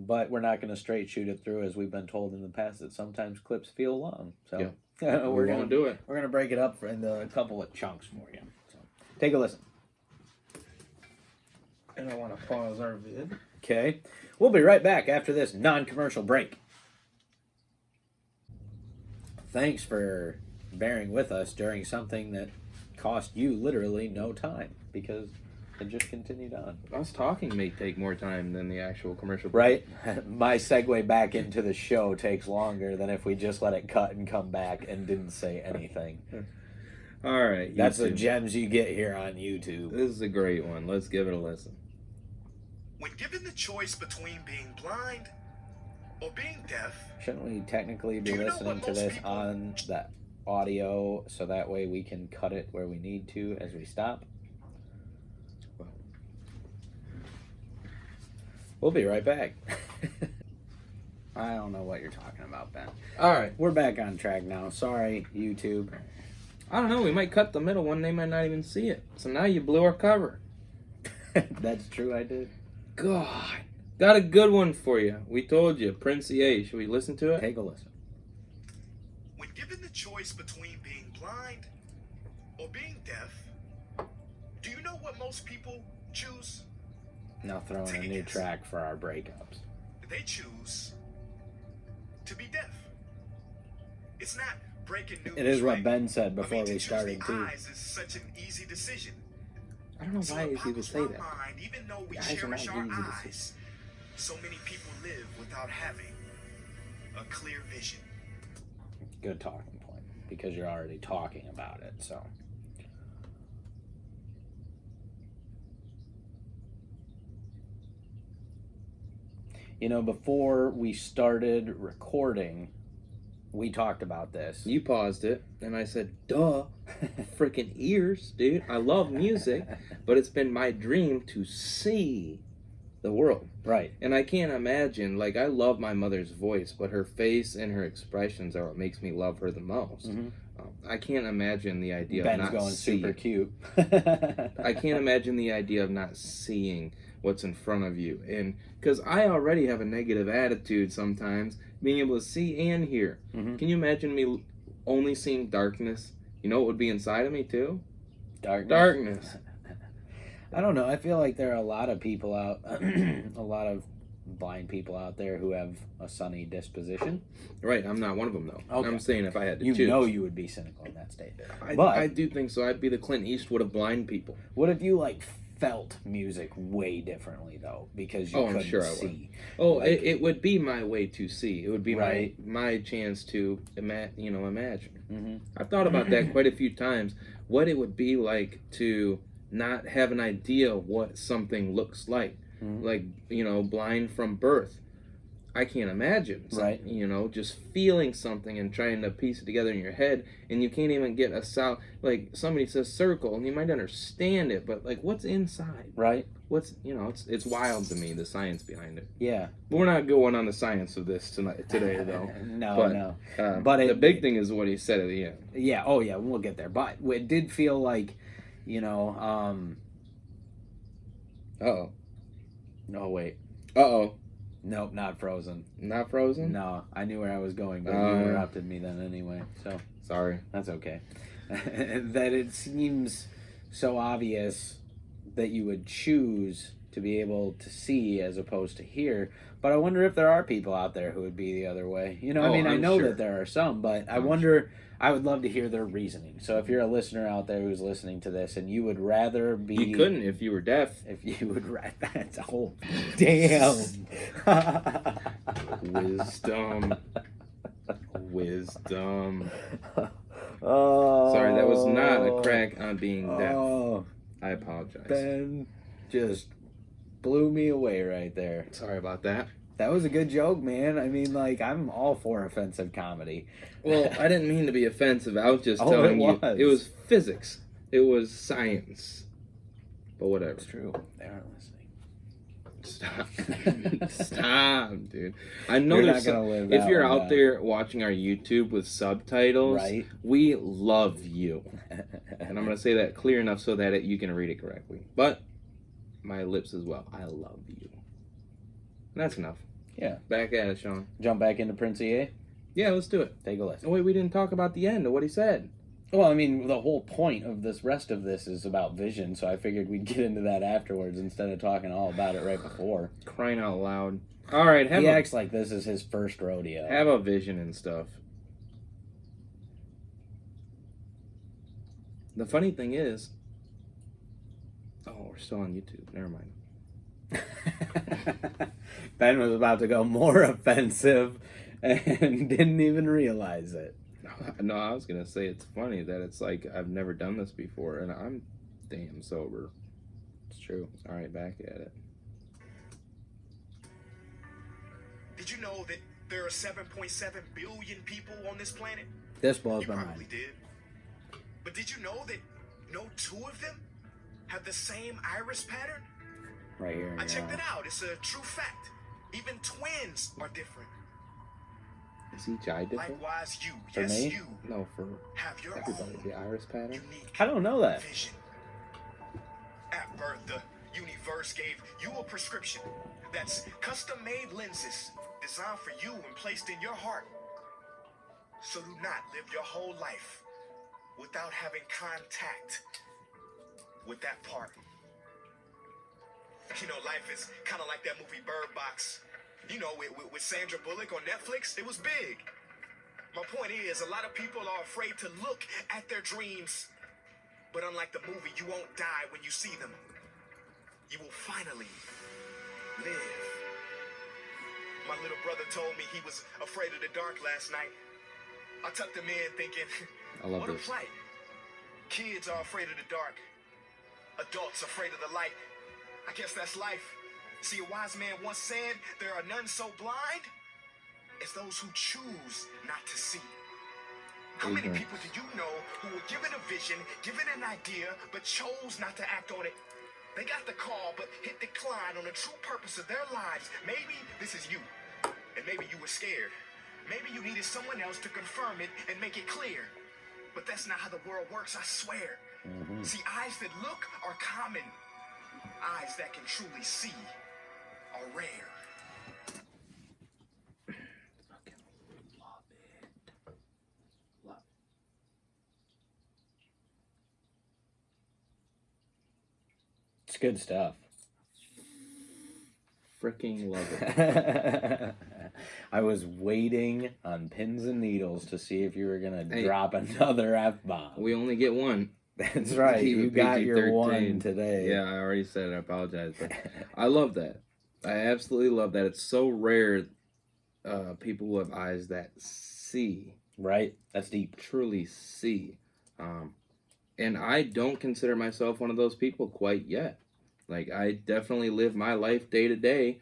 but we're not going to straight shoot it through, as we've been told in the past that sometimes clips feel long. So we're going to do it. We're going to break it up into a couple of chunks for you. So take a listen. And I want to pause our vid. Okay. We'll be right back after this non-commercial break. Thanks for bearing with us during something that cost you literally no time, because it just continued on. Us talking may take more time than the actual commercial break. Right? My segue back into the show takes longer than if we just let it cut and come back and didn't say anything. All right. That's the gems you get here on YouTube. This is a great one. Let's give it a listen. When given the choice between being blind or being deaf, shouldn't we technically be listening to this on the audio so that way we can cut it where we need to as we stop? We'll be right back. I don't know what you're talking about, Ben. All right, we're back on track now. Sorry, YouTube. I don't know. We might cut the middle one. They might not even see it. So now you blew our cover. That's true, I did. God. Got a good one for you. We told you. Prince EA. Should we listen to it? Take a listen. When given the choice between being blind or being deaf, do you know what most people choose? Now throwing a new track for our breakups. They choose to be deaf. It's not breaking news. It is what Ben said before we to started choose the too. eyes is such an easy decision. I don't know why he would say that. Mind, even though we Eyes are cherish not our easy to eyes, so many people live without having a clear vision. Good talking point, because you're already talking about it, so. You know, before we started recording, we talked about this. You paused it, and I said, duh, freaking ears, dude. I love music, but it's been my dream to see the world. Right. And I can't imagine, like, I love my mother's voice, but her face and her expressions are what makes me love her the most. Mm-hmm. I can't imagine the idea Ben's of not going seeing. super cute. I can't imagine the idea of not seeing what's in front of you. And because I already have a negative attitude sometimes, being able to see and hear. Mm-hmm. Can you imagine me only seeing darkness? You know what would be inside of me too? Darkness. I don't know. I feel like there are a lot of people out, a lot of blind people out there who have a sunny disposition. Right, I'm not one of them though. Okay. I'm saying if I had to You choose. know you would be cynical in that state. I do think so. I'd be the Clint Eastwood of blind people. What if you like felt music way differently though, because you couldn't I'm sure I would. see? Oh, Like- it would be my way to see. It would be Right. my chance to imagine. Mm-hmm. I've thought about that quite a few times. What it would be like to not have an idea what something looks like. Mhm. Like, blind from birth. I can't imagine. Right. Just feeling something and trying to piece it together in your head, and you can't even get a sound. Like, somebody says circle, and you might understand it, but, like, what's inside? Right? It's wild to me, the science behind it. Yeah. But we're not going on the science of this today, though. No, But- no. But But the big thing is what he said at the end. Yeah. Oh, yeah. We'll get there. But it did feel like, Uh-oh. Oh wait. Uh-oh. Nope, not Frozen. Not Frozen? No, I knew where I was going, but you yeah. interrupted me then anyway. So Sorry. that's okay. That it seems so obvious that you would choose to be able to see as opposed to hear. But I wonder if there are people out there who would be the other way. I Oh, mean, I I'm know sure. that there are some, but I I'm wonder. I would love to hear their reasoning. So if you're a listener out there who's listening to this and you would rather be... You couldn't if you were deaf. If you would rather... That's a whole... Damn! Wisdom. Wisdom. Oh, Sorry, that was not a crack on being deaf. Oh, I apologize. Ben just blew me away right there. Sorry about that. That was a good joke, man. I mean, like, I'm all for offensive comedy. Well, I didn't mean to be offensive. I was just Oh, telling it you. was. It was physics. It was science. But whatever. It's true. They aren't listening. Stop. Stop, dude. I know You're there's not gonna live if that you're one out down. there watching our YouTube with subtitles, Right. we love you. And I'm going to say that clear enough so that you can read it correctly. But my lips as well. I love you. And that's enough. Yeah. Back at it, Sean. Jump back into Prince EA. Yeah, let's do it. Take a listen. Oh, wait, we didn't talk about the end of what he said. Well, I mean, the whole point of this rest of this is about vision, so I figured we'd get into that afterwards instead of talking all about it right before. Crying out loud. All right, He acts like this is his first rodeo. have a vision and stuff. The funny thing is... Oh, we're still on YouTube. Never mind. Ben was about to go more offensive and didn't even realize it. No, I was gonna say it's funny that it's like I've never done this before, and I'm damn sober. It's true. All right, back at it. Did you know that there are 7.7 billion people on this planet? This blows You my probably mind. did. But did you know that no two of them have the same iris pattern? Right here. I checked it out. It's a true fact. Even twins are different. Is each eye different? Likewise, you, For yes, me? you No, for have your everybody. own The iris pattern. unique I don't know that. vision. At birth, the universe gave you a prescription that's custom-made lenses designed for you and placed in your heart. So do not live your whole life without having contact with that part. You know, life is kind of like that movie Bird Box. You know, with Sandra Bullock on Netflix, it was big. My point is, a lot of people are afraid to look at their dreams. But unlike the movie, you won't die when you see them. You will finally live. My little brother told me he was afraid of the dark last night. I tucked him in thinking, I love what a this. plight. Kids are afraid of the dark. Adults afraid of the light. I guess that's life. See, a wise man once said, there are none so blind as those who choose not to see. How many people do you know who were given a vision, given an idea, but chose not to act on it? They got the call, but hit decline on the true purpose of their lives. Maybe this is you, and maybe you were scared. Maybe you needed someone else to confirm it and make it clear. But that's not how the world works, I swear. See, eyes that look are common. Eyes that can truly see are rare. Fucking love it. Love It's good stuff. freaking love it. I was waiting on pins and needles to see if you were gonna Hey. drop another F-bomb. We only get one. That's right. Keep You it got your PG-13. one today. Yeah, I already said it. I apologize. But I love that. I absolutely love that. It's so rare people who have eyes that see, Right? That's deep. truly see. And I don't consider myself one of those people quite yet. Like, I definitely live my life day to day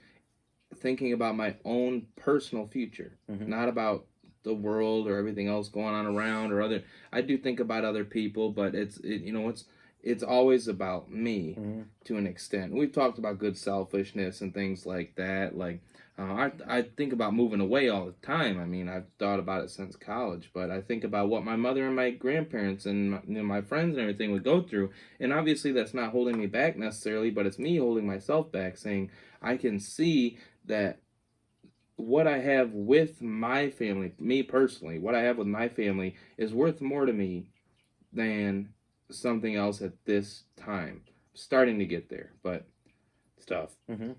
thinking about my own personal future, not about the world or everything else going on around or other. I do think about other people, but it's always about me to an extent. We've talked about good selfishness and things like that. Like, I think about moving away all the time. I mean, I've thought about it since college, but I think about what my mother and my grandparents and my friends and everything would go through. And obviously that's not holding me back necessarily, but it's me holding myself back, saying I can see that what I have with my family, me personally, what I have with my family is worth more to me than something else at this time. I'm starting to get there, but stuff.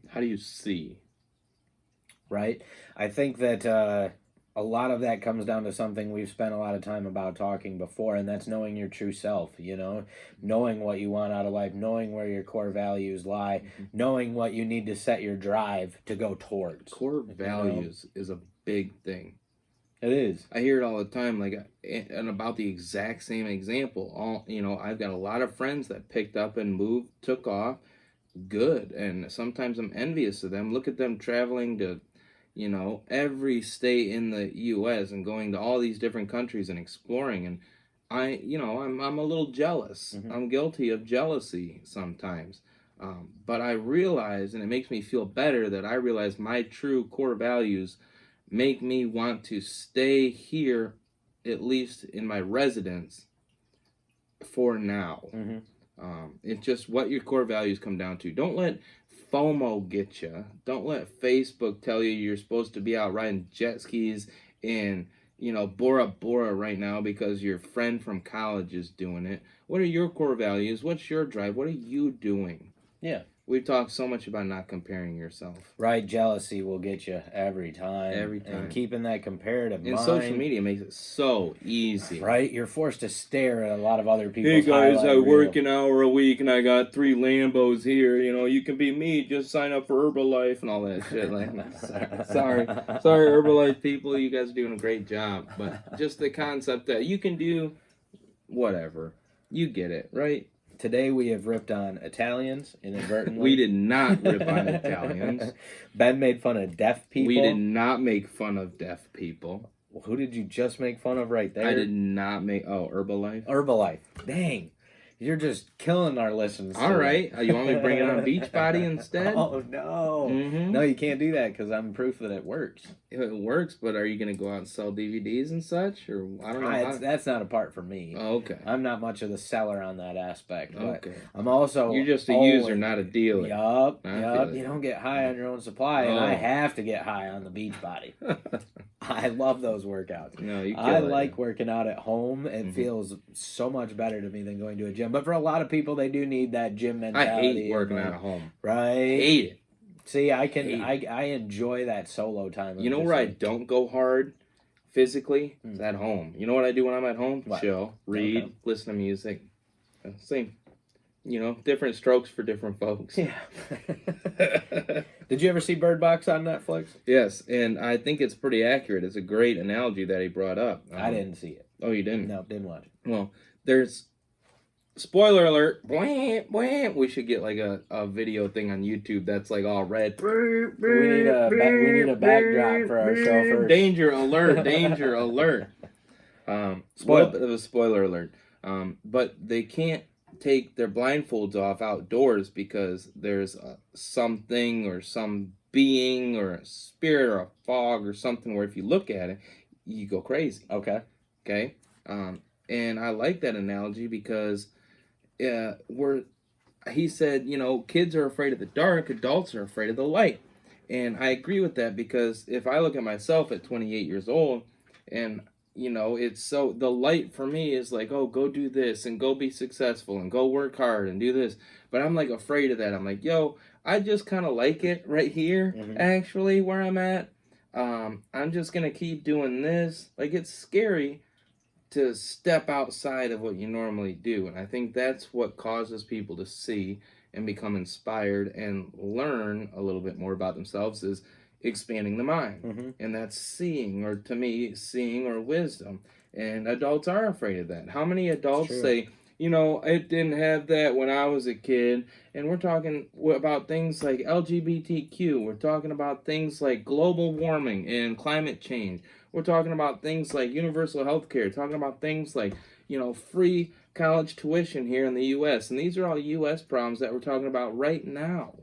How do you see? Right? I think that a lot of that comes down to something we've spent a lot of time about talking before, and that's knowing your true self, you know? Knowing what you want out of life, knowing where your core values lie, knowing what you need to set your drive to go towards. Core values is a big thing. It is. I hear it all the time, like, and about the exact same example. I've got a lot of friends that picked up and moved, took off, good, and sometimes I'm envious of them. Look at them traveling to, every state in the U.S. and going to all these different countries and exploring. And I'm a little jealous. I'm guilty of jealousy sometimes. But I realize, and it makes me feel better that I realize my true core values make me want to stay here, at least in my residence, for now. It's just what your core values come down to. Don't let FOMO get you. Don't let Facebook tell you you're supposed to be out riding jet skis in, Bora Bora right now because your friend from college is doing it. What are your core values? What's your drive? What are you doing? Yeah. We've talked so much about not comparing yourself. Right, jealousy will get you every time. Every time. And keeping that comparative And mind. social media makes it so easy. Right? You're forced to stare at a lot of other people's Hey guys, highlight I work reel. an hour a week and I got 3 Lambos here. You can be me. Just sign up for Herbalife and all that shit. Like, sorry, Herbalife people. You guys are doing a great job. But just the concept that you can do whatever. You get it, right? Today we have ripped on Italians inadvertently. We did not rip on Italians. Ben made fun of deaf people. We did not make fun of deaf people. Well, who did you just make fun of right there? I did not make... Oh, Herbalife? Herbalife. Dang. You're just killing our listeners. All right. You want me to bring it on Beachbody instead? Oh, no. No, you can't do that because I'm proof that it works. It works, but are you going to go out and sell DVDs and such? Or I don't know. That's not a part for me. Oh, okay. I'm not much of the seller on that aspect. But Okay. I'm also... You're just a user, not a dealer. Yup. I feel it. You don't get high on your own supply, and I have to get high on the Beachbody. I love those workouts. No, you kill I it. like working out at home. It feels so much better to me than going to a gym. But for a lot of people, they do need that gym I mentality. hate working out at home. Right? Hate it. See, I enjoy that solo time. You know where I don't go hard physically? It's at home. You know what I do when I'm at home? What? Chill, read, listen to music. Same. Different strokes for different folks. Yeah. Did you ever see Bird Box on Netflix? Yes, and I think it's pretty accurate. It's a great analogy that he brought up. I didn't see it. Oh, you didn't? No, didn't watch it. Well, there's spoiler alert, blam, blam. We should get like a video thing on YouTube that's like all red. We need a backdrop for our show first. Danger alert, danger alert. Little bit of a spoiler alert. But they can't take their blindfolds off outdoors because there's something or some being or a spirit or a fog or something where if you look at it, you go crazy. Okay. Okay. And I like that analogy because he said, you know, kids are afraid of the dark, adults are afraid of the light. And I agree with that because if I look at myself at 28 years old and you know, it's so the light for me is like, oh, go do this and go be successful and go work hard and do this. But I'm like afraid of that. I'm like, yo, I just kind of like it right here, actually, where I'm at. I'm just going to keep doing this. Like, it's scary to step outside of what you normally do. And I think that's what causes people to see and become inspired and learn a little bit more about themselves is expanding the mind. And that's seeing, or to me, seeing or wisdom. And adults are afraid of that. How many adults say, you know, it didn't have that when I was a kid? And we're talking about things like LGBTQ. We're talking about things like global warming and climate change. We're talking about things like universal health care. Talking about things like, you know, free college tuition here in the U.S. And these are all U.S. problems that we're talking about right now.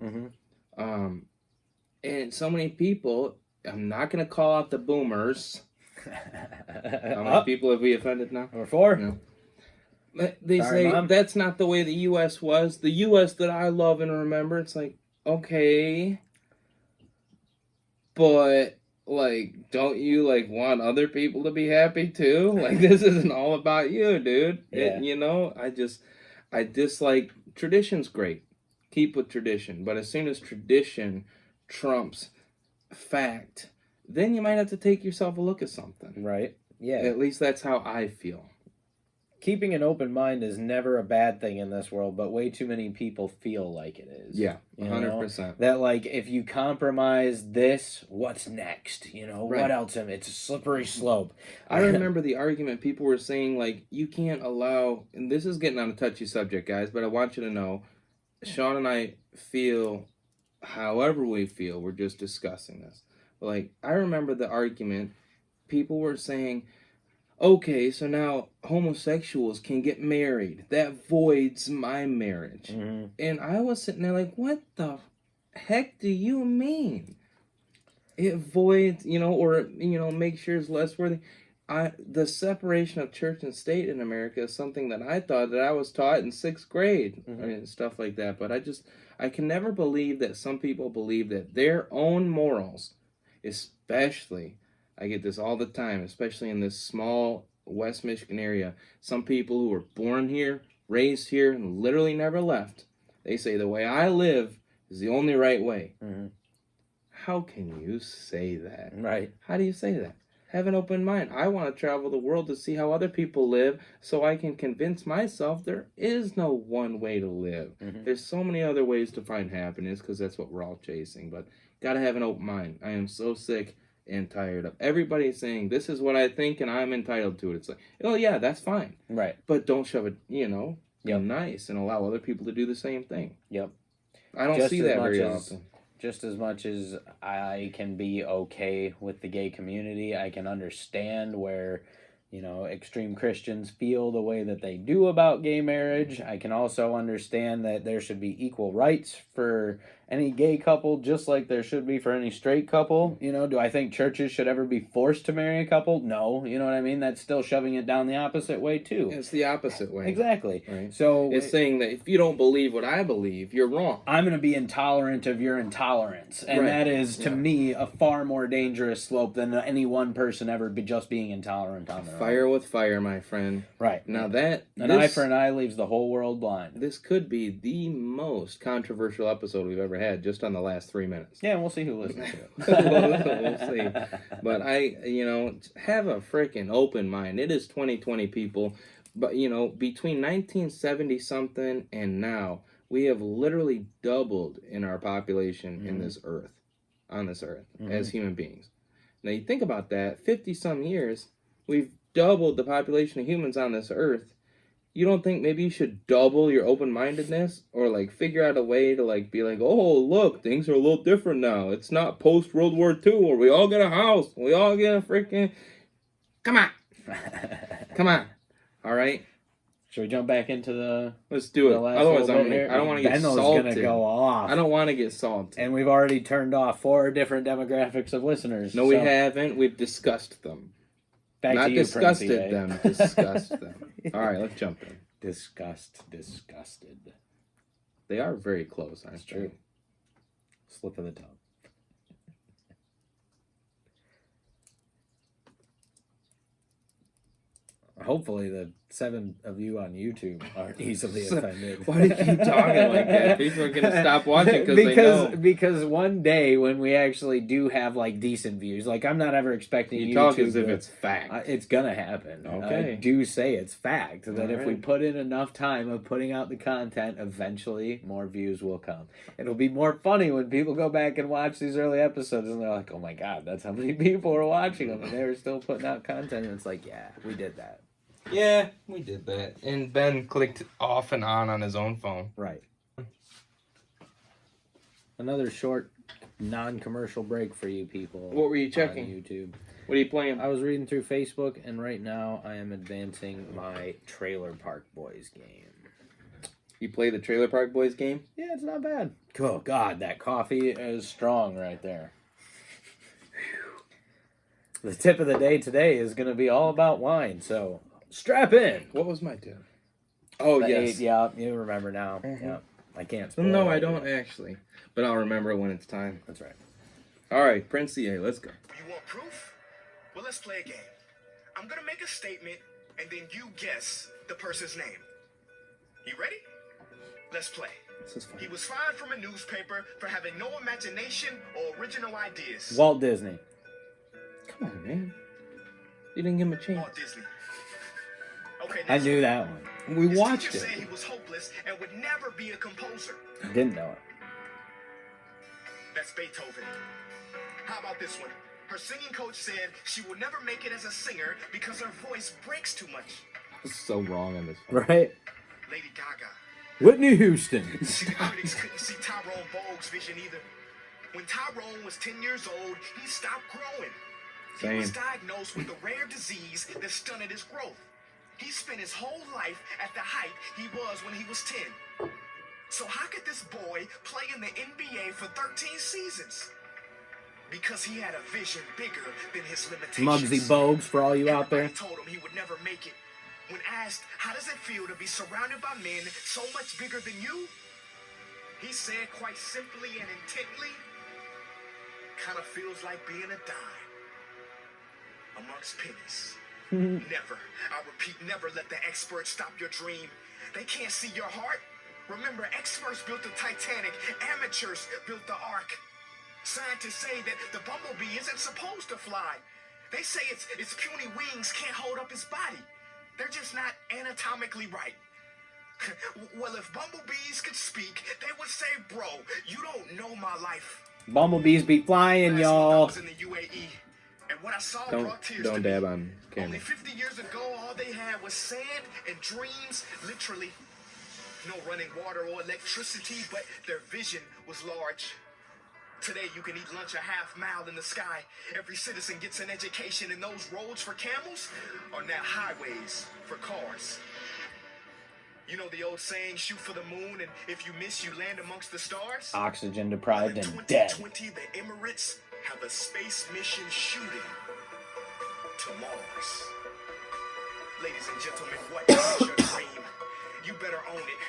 And so many people, I'm not going to call out the boomers. How many people have we offended now? Number 4. No. They say Mom. That's not the way the U.S. was. The U.S. that I love and remember, it's like, okay. But, like, don't you, like, want other people to be happy too? Like, this isn't all about you, dude. Yeah. You know, I dislike, tradition's great. Keep with tradition. But as soon as tradition trumps fact, then you might have to take yourself a look at something. Right. Yeah. At least that's how I feel. Keeping an open mind is never a bad thing in this world, but way too many people feel like it is. Yeah, 100%. That, like, if you compromise this, what's next? You know, Right. what else? It's a slippery slope. I remember the argument people were saying, like, you can't allow, and this is getting on a touchy subject, guys, but I want you to know, Sean and I feel however we feel, we're just discussing this. Like, I remember the argument, people were saying, okay, so now homosexuals can get married. That voids my marriage. And I was sitting there like, what the heck do you mean? It voids, you know, or, you know, makes yours less worthy. The separation of church and state in America is something that I thought that I was taught in 6th grade and stuff like that. But I can never believe that some people believe that their own morals, especially, I get this all the time, especially in this small West Michigan area, some people who were born here, raised here, and literally never left, they say the way I live is the only right way. How can you say that? Right. How do you say that? Have an open mind. I want to travel the world to see how other people live so I can convince myself there is no one way to live. There's so many other ways to find happiness because that's what we're all chasing. But got to have an open mind. I am so sick and tired of everybody saying, this is what I think and I'm entitled to it. It's like, oh yeah, that's fine. Right. But don't shove it, you know, be nice and allow other people to do the same thing. Yep. I don't see that very often. Just as much as I can be okay with the gay community, I can understand where, you know, extreme Christians feel the way that they do about gay marriage. I can also understand that there should be equal rights for any gay couple, just like there should be for any straight couple. You know, do I think churches should ever be forced to marry a couple? No. You know what I mean? That's still shoving it down the opposite way, too. It's the opposite way. Exactly. Right. So it's saying that if you don't believe what I believe, you're wrong. I'm going to be intolerant of your intolerance. And that is, to me, a far more dangerous slope than any one person ever just being intolerant on their own. Fire with fire, my friend. Right. Now that... An eye for an eye leaves the whole world blind. This could be the most controversial episode we've ever had just on the last 3 minutes. Yeah, we'll see who listens to it. We'll see. But have a freaking open mind. It is 2020, people. But, you know, between 1970-something and now, we have literally doubled in our population in this earth, on this earth, as human beings. Now, you think about that, 50-some years, we've doubled the population of humans on this earth, you don't think maybe you should double your open-mindedness, or like figure out a way to like be like, oh look, things are a little different now. It's not post World War II where we all get a house, we all get a freaking. Come on, come on. All right, Should we jump back into the? let's do it. The last Otherwise, little bit here? I don't want to get Benno's salted. gonna go off. I don't want to get salted. And we've already turned off 4 different demographics of listeners. No, we haven't. We've discussed them. Back Not to you, disgusted Princey, them. Discussed them. All right, let's jump in. Disgusted. They are very close. That's true. Slip of the tongue. Hopefully the 7 of you on YouTube aren't easily offended. Why do you keep talking like that? People are gonna stop watching they know. Because one day when we actually do have like decent views, like I'm not ever expecting You YouTube talk as if it's fact. it's gonna happen. Okay. I do say it's fact that All if we right. put in enough time of putting out the content, eventually more views will come. It'll be more funny when people go back and watch these early episodes and they're like, "Oh my god, that's how many people are watching them," and they were still putting out content. And it's like, yeah, we did that. Yeah, we did that. And Ben clicked off and on his own phone. Right. Another short, non-commercial break for you people. What were you on checking? YouTube. What are you playing? I was reading through Facebook, and right now I am advancing my Trailer Park Boys game. You play the Trailer Park Boys game? Yeah, it's not bad. Oh, God, that coffee is strong right there. The tip of the day today is going to be all about wine, so strap in. What was my tip? Oh, The yes. 8, yeah, you remember now. Mhm. Yeah, I can't spoil No, it. I don't actually. But I'll remember it when it's time. That's right. All right, Prince CA, let's go. You want proof? Well, let's play a game. I'm gonna make a statement, and then you guess the person's name. You ready? Let's play. This is He fun. was fired from a newspaper for having no imagination or original ideas. Walt Disney. Come on, man. You didn't give him a chance. Walt Disney. Okay, I next knew one. that one. We His watched teacher it. said he was hopeless and would never be a composer. Didn't know it. That's Beethoven. How about this one? Her singing coach said she will never make it as a singer because her voice breaks too much. This is so wrong on this one. Right? Lady Gaga. Whitney Houston. See, the critics couldn't see Tyrone Bogue's vision either. When Tyrone was 10 years old, he stopped growing. He was Same. diagnosed with a rare disease that stunted his growth. He spent his whole life at the height he was when he was 10. So how could this boy play in the NBA for 13 seasons? Because he had a vision bigger than his limitations. Muggsy Bogues for all you out there. Everybody told him he would never make it. When asked, how does it feel to be surrounded by men so much bigger than you? He said quite simply and intently, kind of feels like being a dime amongst pennies. Never, I repeat, never let the experts stop your dream. They can't see your heart. Remember, experts built the Titanic, amateurs built the Ark. Scientists say that the bumblebee isn't supposed to fly. They say its puny wings can't hold up its body. They're just not anatomically right. Well, if bumblebees could speak, they would say, bro, you don't know my life. Bumblebees be flying, Last month I y'all. was in the UAE, and what I saw Don't brought tears don't to dab me. on camera. Only 50 years ago, all they had was sand and dreams, literally. No running water or electricity, but their vision was large. Today, you can eat lunch a half mile in the sky. Every citizen gets an education, and those roads for camels are now highways for cars. You know the old saying, shoot for the moon, and if you miss, you land amongst the stars? Oxygen Well, deprived in and dead. 2020, the Emirates have a space mission shooting to Mars. Ladies and gentlemen, what is your dream? You better own it.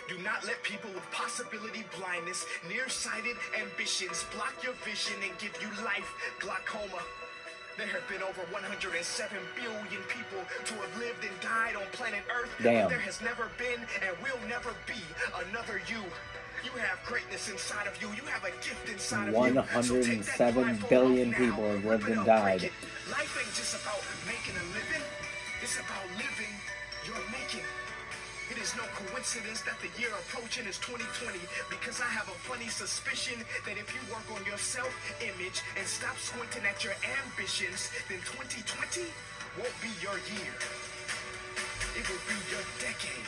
Do not let people with possibility blindness, nearsighted ambitions block your vision and give you life glaucoma. There have been over 107 billion people to have lived and died on planet Earth. Damn. But there has never been and will never be another you. You have greatness inside of you. You have a gift inside of you. So take that 107 blindfold billion off people now. have lived Rip it and up, died. break it. Life ain't just about making a living. It's about living your making. It is no coincidence that the year approaching is 2020 because I have a funny suspicion that if you work on your self-image and stop squinting at your ambitions, then 2020 won't be your year. It will be your decade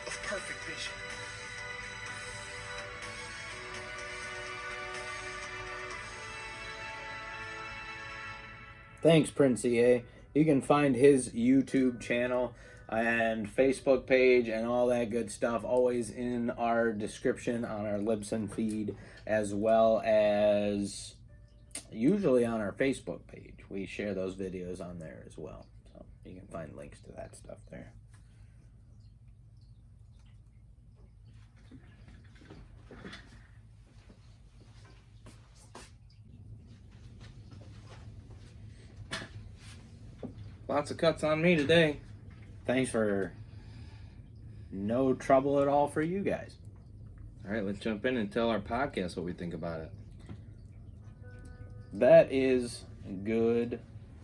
of perfect vision. Thanks, Prince EA. You can find his YouTube channel and Facebook page and all that good stuff always in our description on our Libsyn feed, as well as usually on our Facebook page. We share those videos on there as well. So you can find links to that stuff there. Lots of cuts on me today. Thanks for no trouble at all for you guys. All right, let's jump in and tell our podcast what we think about it. That is good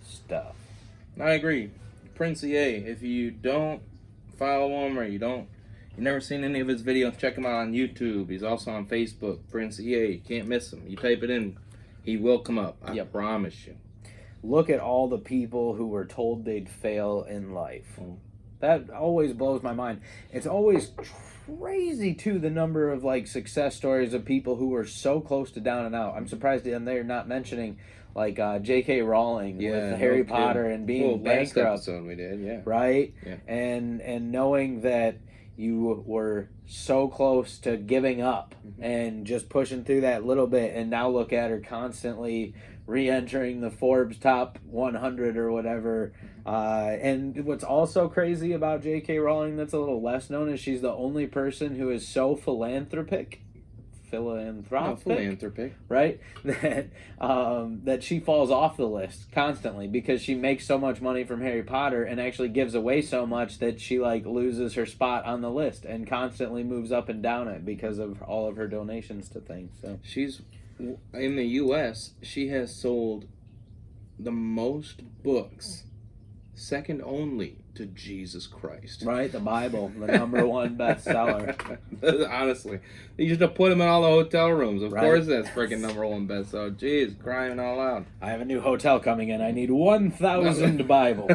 stuff. I agree. Prince EA, if you don't follow him or you've never seen any of his videos, check him out on YouTube. He's also on Facebook, Prince EA. You can't miss him. You type it in, he will come up. I promise you. Look at all the people who were told they'd fail in life. That always blows my mind. It's always crazy, too, the number of like success stories of people who were so close to down and out. I'm surprised they're not mentioning like J.K. Rowling with Harry Potter and being bankrupt. Last episode we did, yeah. Right? Yeah. And knowing that you were so close to giving up and just pushing through that little bit, and now look at her constantly re-entering the Forbes top 100 or whatever. And what's also crazy about J.K. Rowling that's a little less known is she's the only person who is so philanthropic, right? That she falls off the list constantly because she makes so much money from Harry Potter and actually gives away so much that she like loses her spot on the list and constantly moves up and down it because of all of her donations to things. So she's in the U.S. She has sold the most books, second only to Jesus Christ. Right, the Bible, the number one bestseller. Honestly, they used to put them in all the hotel rooms. Of course, that's freaking number one bestseller. Jeez, crying out loud. I have a new hotel coming in. I need 1,000 Bibles.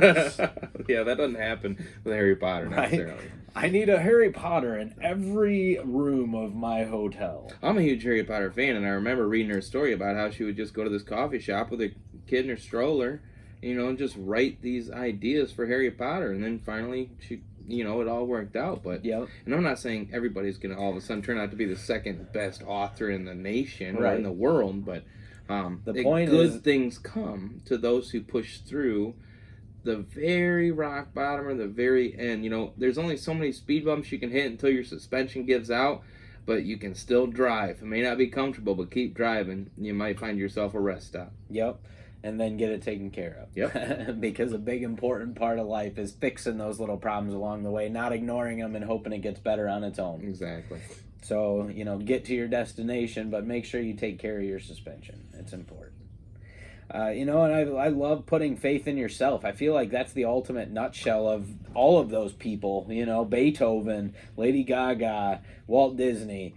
Yeah, that doesn't happen with Harry Potter necessarily. Right? I need a Harry Potter in every room of my hotel. I'm a huge Harry Potter fan, and I remember reading her story about how she would just go to this coffee shop with a kid in her stroller, and just write these ideas for Harry Potter, and then finally she, it all worked out. But and I'm not saying everybody's gonna all of a sudden turn out to be the second best author in the nation or in the world, but the point is, good things come to those who push through the very rock bottom or the very end. There's only so many speed bumps you can hit until your suspension gives out, but you can still drive. It may not be comfortable, but keep driving. You might find yourself a rest stop. Yep. And then get it taken care of. Yep. Because a big important part of life is fixing those little problems along the way, not ignoring them and hoping it gets better on its own. Exactly. So, get to your destination, but make sure you take care of your suspension. It's important. And I love putting faith in yourself. I feel like that's the ultimate nutshell of all of those people. Beethoven, Lady Gaga, Walt Disney,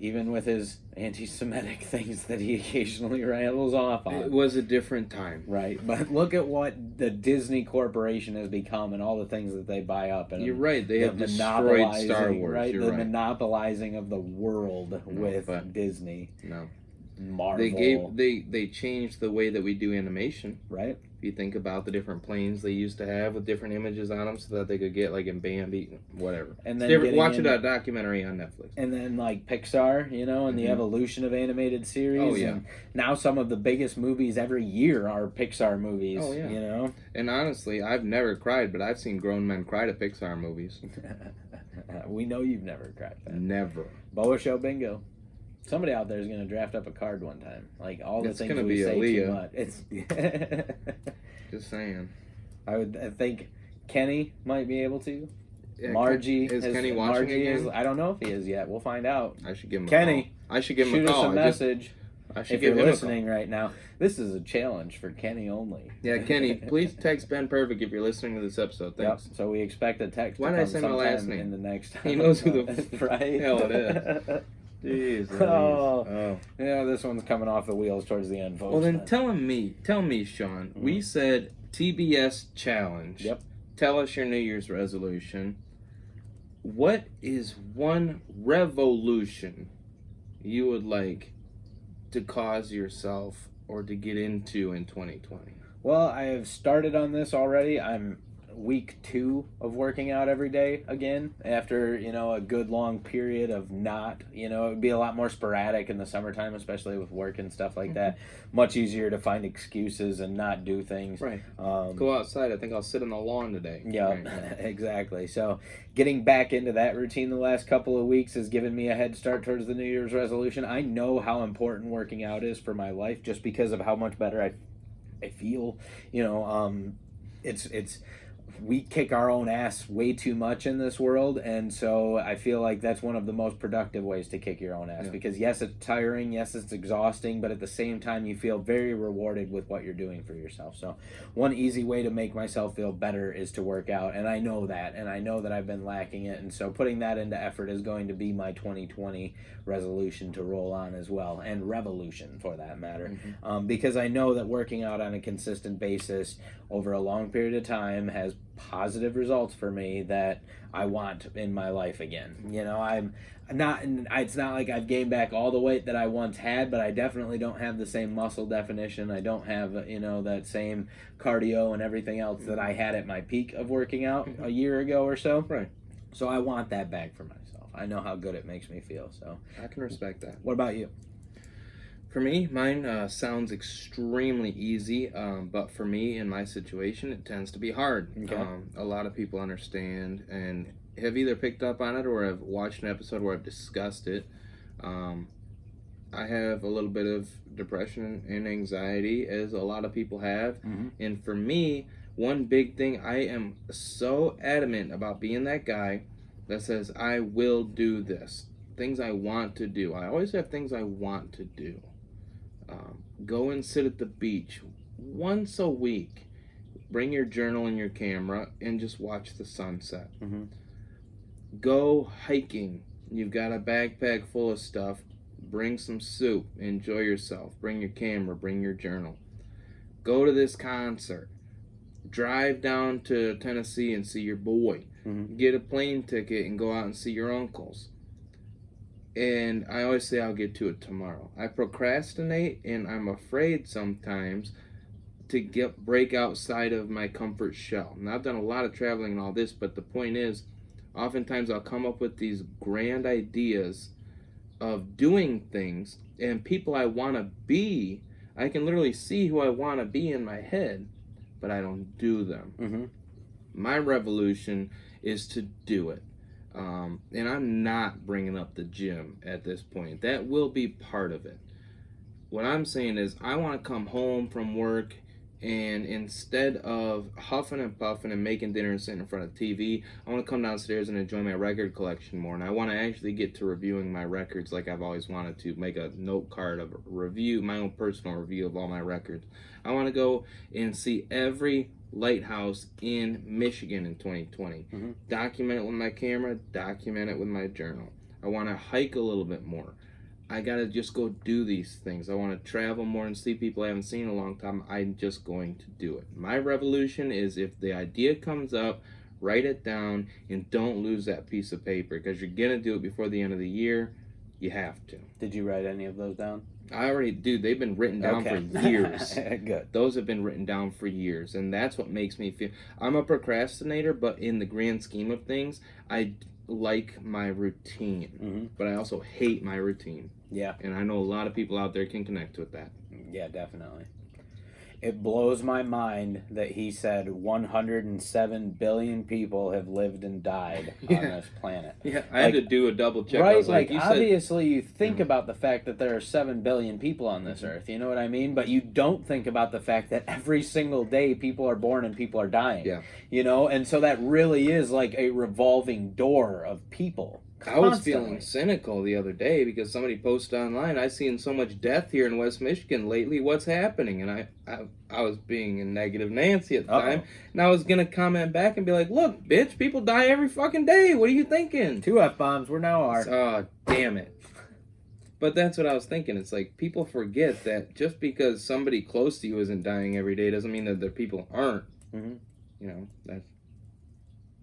even with his anti-Semitic things that he occasionally rattles off on. It was a different time. Right, but look at what the Disney Corporation has become and all the things that they buy up. And you're right, they have destroyed Star Wars. Right, monopolizing of the world with Disney. No. Marvel. They changed the way that we do animation. Right. If you think about the different planes they used to have with different images on them, so that they could get like in Bambi, whatever. And then watch a documentary on Netflix. And then like Pixar, and the evolution of animated series. Oh yeah. And now some of the biggest movies every year are Pixar movies. Oh yeah. And honestly, I've never cried, but I've seen grown men cry to Pixar movies. We know you've never cried. Never. BOWA Show Bingo. Somebody out there is going to draft up a card one time. Like all the things we say Aaliyah. too much. It's just saying. I think Kenny might be able to. Yeah, Margie is Kenny watching again? I don't know if he is yet. We'll find out. I should give him Kenny, a call. I should give him shoot a call. Us a message. I should if give you're him listening right now, this is a challenge for Kenny only. Yeah, Kenny, please text Ben Perfect if you're listening to this episode. Thanks. Yep. So we expect a text. Why did I say my last name in the next? He knows who the right? hell it is. Jeez. Oh. Yeah, this one's coming off the wheels towards the end, folks. Well, then tell me, Sean. We said TBS challenge. Yep. tell us your New Year's resolution. What is one revolution you would like to cause yourself or to get into in 2020? Well, I have started on this already. I'm week 2 of working out every day again after, a good long period of not. It would be a lot more sporadic in the summertime, especially with work and stuff like that. Much easier to find excuses and not do things. Right. Go outside. I think I'll sit on the lawn today. Yeah, right. Exactly. So getting back into that routine the last couple of weeks has given me a head start towards the New Year's resolution. I know how important working out is for my life just because of how much better I feel. It's we kick our own ass way too much in this world, and so I feel like that's one of the most productive ways to kick your own ass, because yes, it's tiring, yes, it's exhausting, but at the same time you feel very rewarded with what you're doing for yourself. So one easy way to make myself feel better is to work out, and I know that I've been lacking it, and so putting that into effort is going to be my 2020 resolution to roll on as well, and revolution for that matter. Because I know that working out on a consistent basis over a long period of time has positive results for me that I want in my life again. I'm not, it's not like I've gained back all the weight that I once had, but I definitely don't have the same muscle definition. I don't have, that same cardio and everything else that I had at my peak of working out a year ago or so. Right. So I want that back for myself. I know how good it makes me feel. So I can respect that. What about you? For me, mine sounds extremely easy, but for me, in my situation, it tends to be hard. Okay. A lot of people understand and have either picked up on it or have watched an episode where I've discussed it. I have a little bit of depression and anxiety, as a lot of people have. And for me, one big thing, I am so adamant about being that guy that says, I will do this. Things I want to do. I always have things I want to do. Go and sit at the beach once a week. Bring your journal and your camera and just watch the sunset. Go hiking. You've got a backpack full of stuff. Bring some soup. Enjoy yourself. Bring your camera. Bring your journal. Go to this concert. Drive down to Tennessee and see your boy. Get a plane ticket and go out and see your uncles. And I always say I'll get to it tomorrow. I procrastinate, and I'm afraid sometimes to break outside of my comfort shell. And I've done a lot of traveling and all this, but the point is, oftentimes I'll come up with these grand ideas of doing things, and people I want to be, I can literally see who I want to be in my head, but I don't do them. My revolution is to do it. And I'm not bringing up the gym at this point. That will be part of it. What I'm saying is I want to come home from work, and instead of huffing and puffing and making dinner and sitting in front of TV, I want to come downstairs and enjoy my record collection more. And I want to actually get to reviewing my records like I've always wanted to, make a note card of a review, my own personal review of all my records. I want to go and see every lighthouse in Michigan in 2020. Document it with my camera, document it with my journal. I want to hike a little bit more. I gotta just go do these things. I want to travel more and see people I haven't seen in a long time. I'm just going to do it. My revolution is, if the idea comes up, write it down and don't lose that piece of paper, because you're gonna do it before the end of the year. You have to. Did you write any of those down? I already do. They've been written down for years. Good. Those have been written down for years, and that's what makes me feel. I'm a procrastinator, but in the grand scheme of things, I like my routine, but I also hate my routine. Yeah. And I know a lot of people out there can connect with that. Yeah, definitely. It blows my mind that he said 107 billion people have lived and died on this planet. Yeah, I had to do a double check. Right, I was like you obviously you think about the fact that there are 7 billion people on this earth, you know what I mean? But you don't think about the fact that every single day people are born and people are dying. Yeah. And so that really is like a revolving door of people. I was feeling cynical the other day because somebody posted online, I've seen so much death here in West Michigan lately, what's happening? And I was being a negative Nancy at the time, and I was going to comment back and be like, look, bitch, people die every fucking day. What are you thinking? 2 F-bombs, we're now are. Oh, damn it. But that's what I was thinking. It's like, people forget that just because somebody close to you isn't dying every day doesn't mean that the people aren't.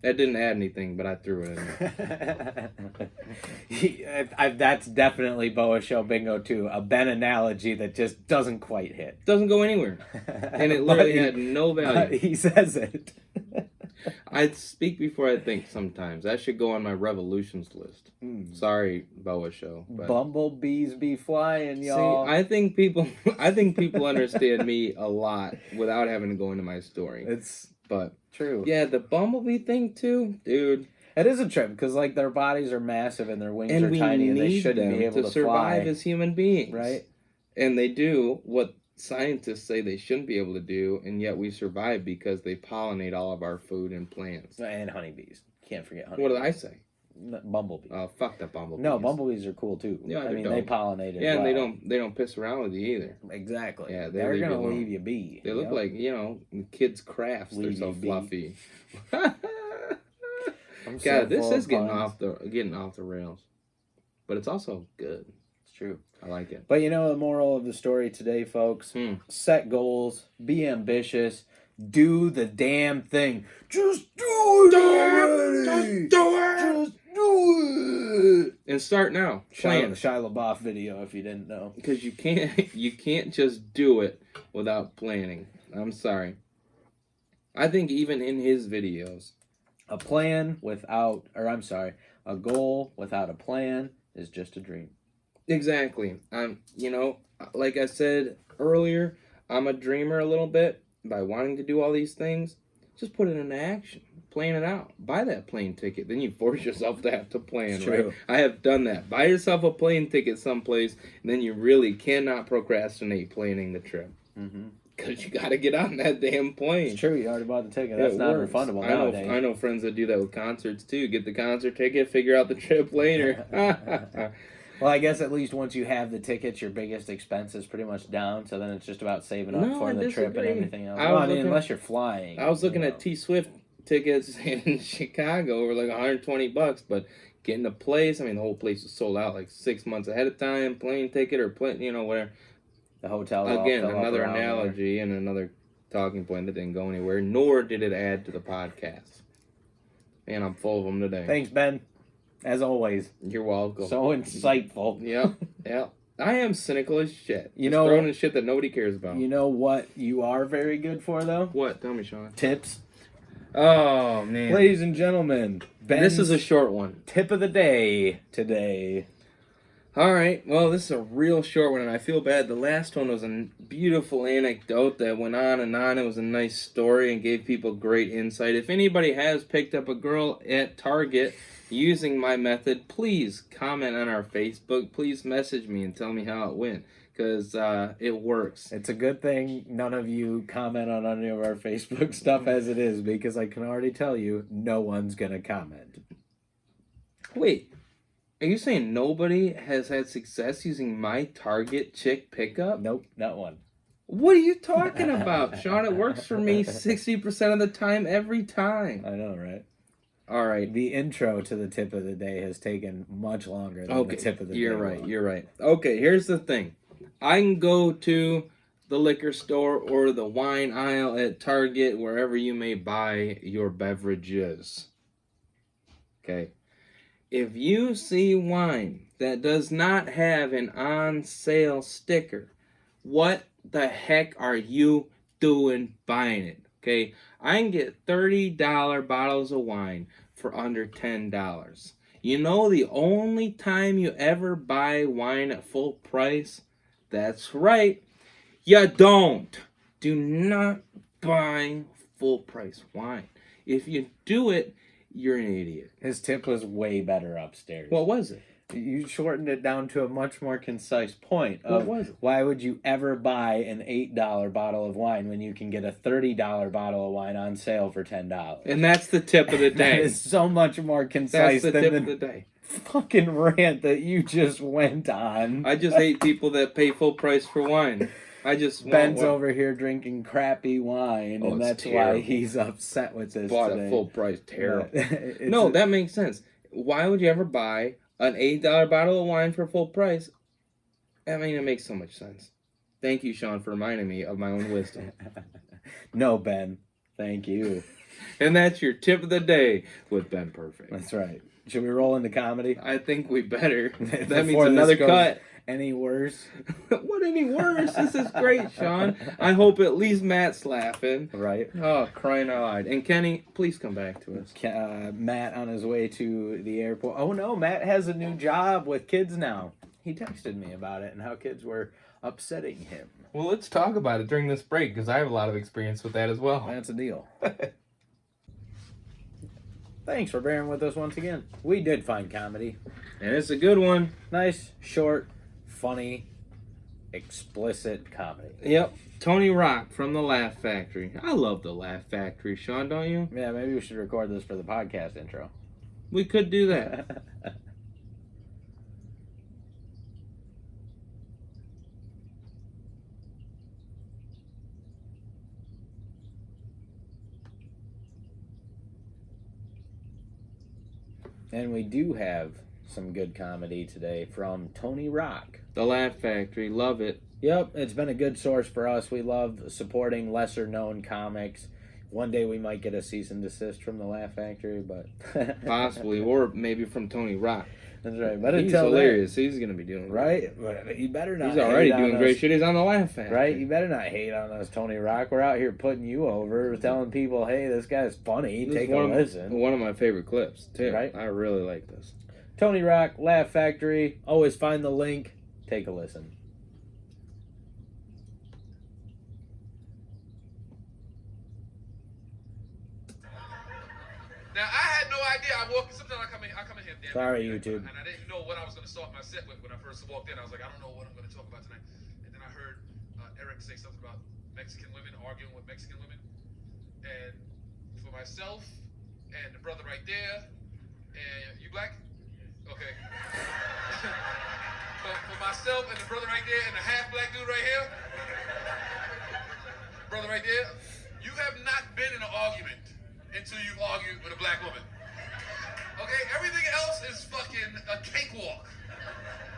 That didn't add anything, but I threw it in there. That's definitely BOWA Show bingo too. A Ben analogy that just doesn't quite hit. Doesn't go anywhere. And it literally had no value. But he says it. I speak before I think sometimes. That should go on my revolutions list. Sorry, BOWA Show. But Bumblebees be flying, y'all. see, I think people understand me a lot without having to go into my story. It's But true. yeah, the bumblebee thing too, dude. It is a trip because like their bodies are massive and their wings And are we tiny and they need shouldn't them be able to to survive fly. as human beings, Right? And they do what scientists say they shouldn't be able to do, and yet we survive because they pollinate all of our food and plants. And honeybees. Can't forget honeybees. What did I say? Bumblebees. Oh, fuck the bumblebees. No, bumblebees are cool too. Yeah, I they're mean, dope. they pollinate as Yeah, and well. they don't piss around with you either. Exactly. Yeah, they they're leave you gonna alone. leave you be. They look Yep. like, kids' crafts. Leave They're so you be. fluffy. I'm so God, this full is of getting puns. getting off the rails, but it's also good. It's true. I like it. But the moral of the story today, folks: set goals, be ambitious, do the damn thing. Just do it. Just do it. Just do it. And start now. Plan. Shia LaBeouf video, if you didn't know. Because you can't just do it without planning. I'm sorry. I think even in his videos, A goal without a plan is just a dream. exactly. Like I said earlier, I'm a dreamer a little bit by wanting to do all these things. Just put it into action. Plan it out. Buy that plane ticket. Then you force yourself to have to plan, It's right? true. I have done that. Buy yourself a plane ticket someplace, and then you really cannot procrastinate planning the trip. Mm-hmm. Because you got to get on that damn plane. It's true. You already bought the ticket. That's not works. refundable I nowadays. know friends that do that with concerts too. Get the concert ticket, figure out the trip later. Well, I guess at least once you have the tickets, your biggest expense is pretty much down. So then it's just about saving up No, for I the trip and disagree. everything else. I was looking- unless you're flying. I was looking at T-Swift tickets in Chicago over like $120, but getting a place, the whole place was sold out like 6 months ahead of time. Plane ticket or whatever. the hotel. Again, another analogy and another talking point that didn't go anywhere, nor did it add to the podcast. Man, I'm full of them today. Thanks, Ben. As always, You're welcome. so insightful. Yep. I am cynical as shit. You Just know- throwing in shit that nobody cares about. You know what you are very good for, though? What? Tell me, Sean. Tips. Oh, man. Ladies and gentlemen, Ben's This is a short one. tip of the day today. All right. Well, this is a real short one, and I feel bad. The last one was a beautiful anecdote that went on and on. It was a nice story and gave people great insight. If anybody has picked up a girl at Target using my method, please comment on our Facebook. Please message me and tell me how it went, because it works. It's a good thing none of you comment on any of our Facebook stuff as it is, because I can already tell you no one's going to comment. Wait. Are you saying nobody has had success using my Target chick pickup? Nope, not one. What are you talking about, Sean? It works for me 60% of the time, every time. I know, right? All right. The intro to the tip of the day has taken much longer than the tip of the day. You're right. was. You're right. Okay, here's the thing. I can go to the liquor store or the wine aisle at Target, wherever you may buy your beverages. Okay. If you see wine that does not have an on sale sticker, what the heck are you doing buying it? Okay, I can get $30 bottles of wine for under $10. You know the only time you ever buy wine at full price? That's right, you don't. Do not buy full price wine. If you do it, you're an idiot. His tip was way better upstairs. What was it? You shortened it down to a much more concise point What of was it? why would you ever buy an $8 bottle of wine when you can get a $30 bottle of wine on sale for $10? And that's the tip of the That day. is so much more concise That's the than tip the of the day. fucking rant that you just went on. I just hate people that pay full price for wine. I just want Ben's one. over here drinking crappy wine, Oh, and it's that's why terrible. he's upset with this Bought today. a full price terrible. It's No, that makes sense. Why would you ever buy an $8 bottle of wine for full price? It makes so much sense. Thank you, Sean, for reminding me of my own wisdom. No, Ben. Thank you. And that's your tip of the day with Ben Perfect. That's right. Should we roll into comedy? I think we better. That means Before this another goes cut. Any worse? What any worse? This is great, Sean. I hope at least Matt's laughing. Right. Oh, crying out loud. And Kenny, please come back to us. Matt on his way to the airport. Oh no, Matt has a new job with kids now. He texted me about it and how kids were upsetting him. Well, let's talk about it during this break because I have a lot of experience with that as well. That's a deal. Thanks for bearing with us once again. We did find comedy. And it's a good one. Nice, short, funny, explicit comedy. Yep. Tony Rock from the Laugh Factory. I love the Laugh Factory, Sean, don't you? Yeah, maybe we should record this for the podcast intro. We could do that. And we do have some good comedy today from Tony Rock. The Laugh Factory. Love it. Yep, it's been a good source for us. We love supporting lesser known comics. One day we might get a cease and desist from the Laugh Factory, but Possibly. Or maybe from Tony Rock. That's right. But He's until hilarious. He's going to be doing right? But you better not. He's already hate doing on great us, shit. He's on the Laugh Factory. right? You better not hate on us, Tony Rock. We're out here putting you over, telling people, "Hey, this guy's funny. This is Take a listen." One of my favorite clips, too. Right? I really like this. Tony Rock, Laugh Factory. Always find the link. Take a listen. Now I had no idea. Sometimes I come in here. Damn Sorry, it, YouTube. And I didn't know what I was going to start my set with when I first walked in. I was like, I don't know what I'm going to talk about tonight. And then I heard Eric say something about Mexican women arguing with Mexican women. And for myself and the brother right there, and you black? Okay. for myself and the brother right there and the half black dude right here, brother right there, you have not been in an argument until you've argued with a black woman. Okay? Everything else is fucking a cakewalk.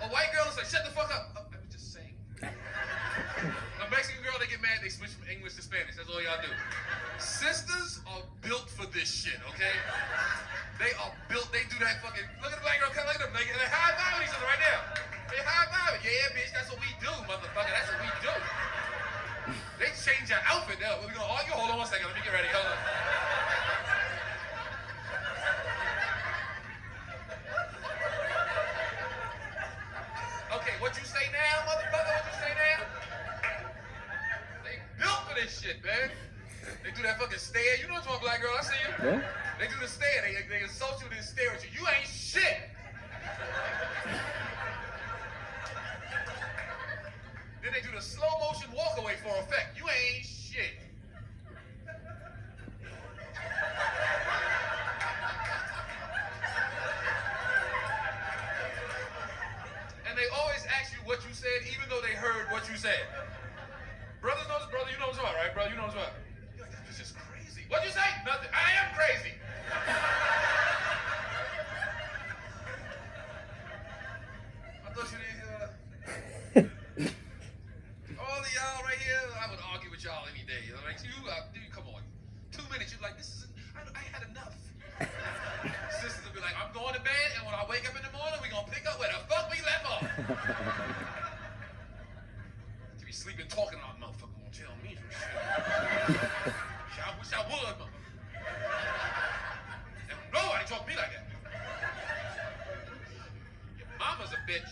A white girl is like, shut the fuck up. I'm just saying. A Mexican girl, they get mad, they switch from English to Spanish. That's all y'all do. Sisters are built for this shit, okay? They are built, they do that fucking, look at the black girl, come look at them, they high-five each other right now. They high-five. Yeah, bitch, that's what we do, motherfucker, that's what we do. They change your outfit now. We're gonna argue? Hold on one second, let me get ready, hold on. Okay, what you say now, motherfucker? What you say now? They built for this shit, man. They do that fucking stare. You know what's wrong, black girl? I see you. Yeah. They do the stare. They insult you and then stare at you. You ain't shit. Then they do the slow motion walk away for effect. You ain't shit. And they always ask you what you said, even though they heard what you said. Brothers knows brother, you know what's about, right, brother? You know what's about. You're like, this is crazy. What'd you say? Nothing. I am crazy. I thought you didn't hear. All of y'all right here, I would argue with y'all any day. Like you, dude, come on. 2 minutes, you're like, this is. I had enough. Sisters will be like, I'm going to bed, and when I wake up in the morning, we're gonna pick up where the fuck we left off. To be sleeping, talking on motherfucker won't tell me some shit. I wish I would, motherfucker. And nobody talk to me like that. Your mama's a bitch.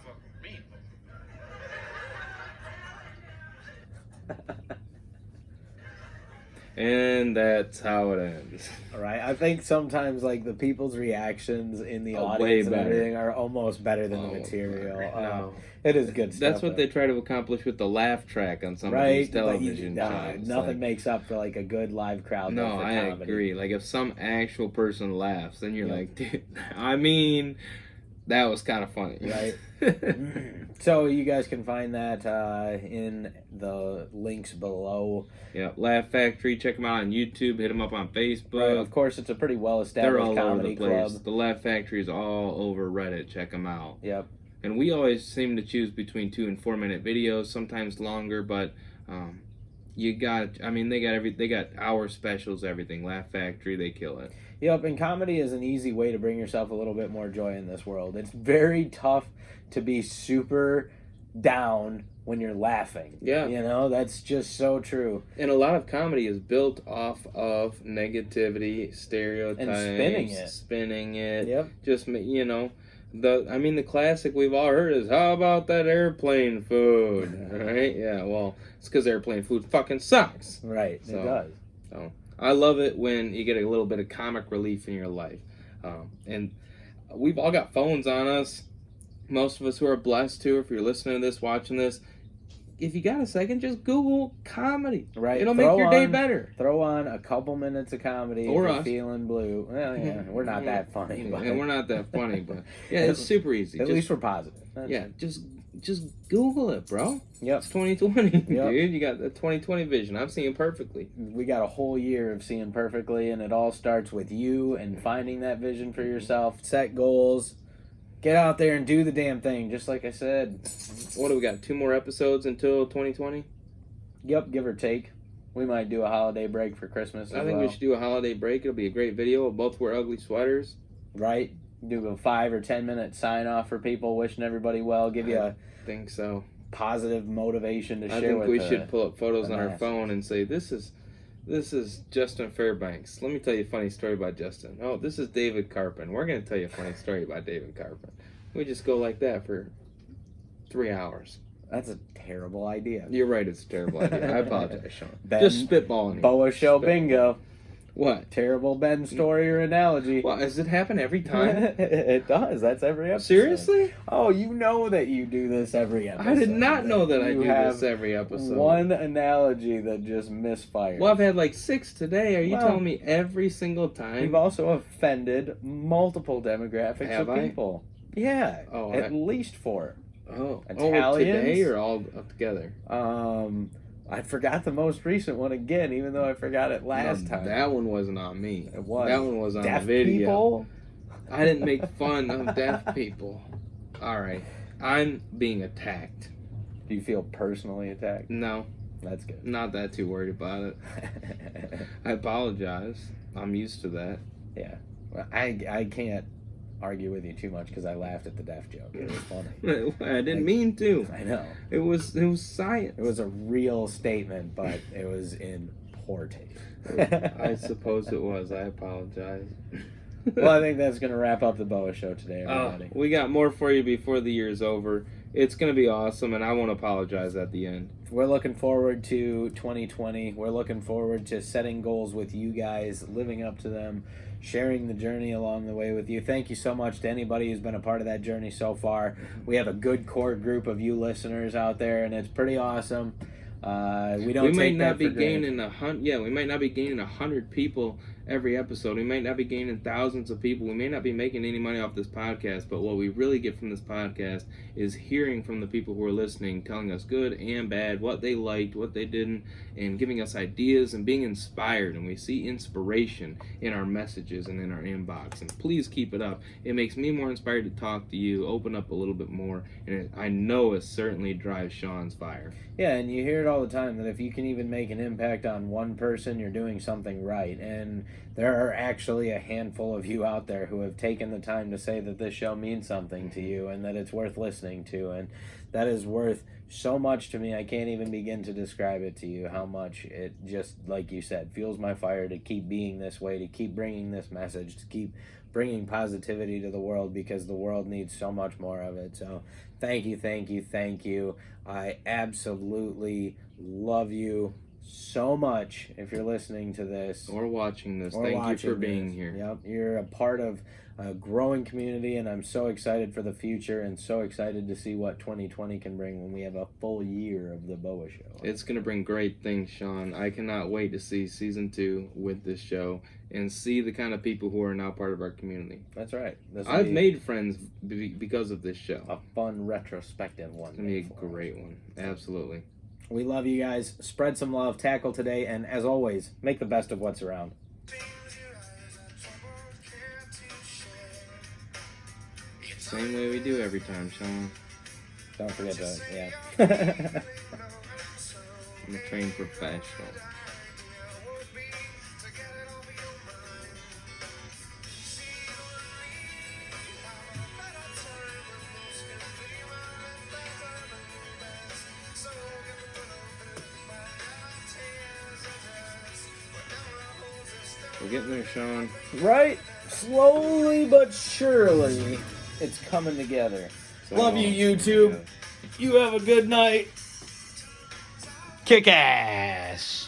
Fuck me, And that's how it ends. All right. I think sometimes like the people's reactions in the Oh, audience way and better. everything are almost better than the Oh, material. no. It is good stuff. That's what though. they try to accomplish with the laugh track on some of right. these But television shows. nothing Like, makes up for like a good live crowd. no, though, for I comedy. agree. Like if some actual person laughs, then you're Yep. like, dude, I mean, that was kind of funny, Right. So you guys can find that in the links below. Yeah, Laugh Factory. Check them out on YouTube. Hit them up on Facebook. Right. Of course, it's a pretty well They're established all over comedy the place. club. The Laugh Factory is all over Reddit. Check them out. Yep. And we always seem to choose between 2 and 4 minute videos, sometimes longer, but You got, I mean, they got hour specials, everything. Laugh Factory, they kill it. Yep, and comedy is an easy way to bring yourself a little bit more joy in this world. It's very tough to be super down when you're laughing. Yeah. You know, that's just so true. And a lot of comedy is built off of negativity, stereotypes, And spinning it. Yep. Just, you know, the classic we've all heard is, how about that airplane food? Right? Yeah, well, it's because airplane food fucking sucks. Right, So, it does. So, I love it when you get a little bit of comic relief in your life. And we've all got phones on us. Most of us who are blessed to, if you're listening to this, watching this, if you got a second, just Google comedy. Right. It'll make your day better. Throw on a couple minutes of comedy Or if you're us. feeling blue. Well, yeah, we're not that funny. But And we're not that funny, but yeah, it's super easy. At least we're positive. That's yeah, it. just Google it, bro. Yep. It's 2020, Yep. dude. You got the 2020 vision. I'm seeing perfectly. We got a whole year of seeing perfectly, and it all starts with you and finding that vision for yourself. Set goals. Get out there and do the damn thing, just like I said. What do we got? 2 more episodes until 2020? Yep, give or take. We might do a holiday break for Christmas. I think we should do a holiday break. It'll be a great video. We'll both wear ugly sweaters. Right? Do a 5 or 10 minute sign off for people, wishing everybody well. Give you a Think so. positive motivation to I share think with we the- should pull up photos the on our masses. phone and say, this is Justin Fairbanks. Let me tell you a funny story about Justin. Oh, this is David Carpin. We're going to tell you a funny story about David Carpin. We just go like that for 3 hours. That's a terrible idea. You're right, it's a terrible idea. I apologize, Sean. Ben, Just spitballing. BOWA show bingo. What? Terrible Ben story or analogy. Well, does it happen every time? It does. That's every episode. Seriously? Oh, you know that you do this every episode. I did not know that I You do have this every episode. One analogy that just misfired. Well, I've had like 6 today. Are you Well, telling me every single time? You've also offended multiple demographics Have of I? people. Yeah, Oh, at least 4. Oh, Italians? today or all up together? I forgot the most recent one again, even though I forgot it last No, time. That one wasn't on me. It was. That one was on Deaf the video. people? I didn't make fun of deaf people. All right. I'm being attacked. Do you feel personally attacked? No, That's good. not that too worried about it. I apologize. I'm used to that. Yeah. Well, I can't argue with you too much because I laughed at the deaf joke. It was funny. I didn't mean to. I know. It was science. It was a real statement, but it was in poor taste. I suppose it was. I apologize. Well, I think that's going to wrap up the BOWA show today, everybody. We got more for you before the year's over. It's going to be awesome, and I won't apologize at the end. We're looking forward to 2020. We're looking forward to setting goals with you guys, living up to them, sharing the journey along the way with you. Thank you so much to anybody who's been a part of that journey so far. We have a good core group of you listeners out there, and it's pretty awesome. We don't. We might take not that be for granted. gaining 100. Yeah, we might not be gaining 100 people every episode. We might not be gaining thousands of people. We may not be making any money off this podcast. But what we really get from this podcast is hearing from the people who are listening, telling us good and bad, what they liked, what they didn't, and giving us ideas and being inspired. And we see inspiration in our messages and in our inbox. And please keep it up. It makes me more inspired to talk to you, open up a little bit more, and I know it certainly drives Sean's fire. Yeah, and you hear it all the time that if you can even make an impact on one person, you're doing something right. And there are actually a handful of you out there who have taken the time to say that this show means something to you and that it's worth listening to. And that is worth so much to me. I can't even begin to describe it to you how much it just, like you said, fuels my fire to keep being this way, to keep bringing this message, to keep bringing positivity to the world, because the world needs so much more of it. So thank you, thank you, thank you. I absolutely love you so much if you're listening to this. Or watching this. Or Thank you watching for being this. here. Yep, you're a part of a growing community, and I'm so excited for the future and so excited to see what 2020 can bring when we have a full year of the BOWA show. It's going to bring great things, Sean. I cannot wait to see season 2 with this show and see the kind of people who are now part of our community. That's right. This will I've be made friends because of this show. a fun retrospective one. It's going to be a for us. great one. Absolutely. We love you guys. Spread some love. Tackle today. And as always, make the best of what's around. Same way we do every time, Sean. Don't forget to, yeah. I'm a trained professional. We're getting there, Sean. Right? Slowly but surely, it's coming together. So, Love you, YouTube. You have a good night. Kick ass.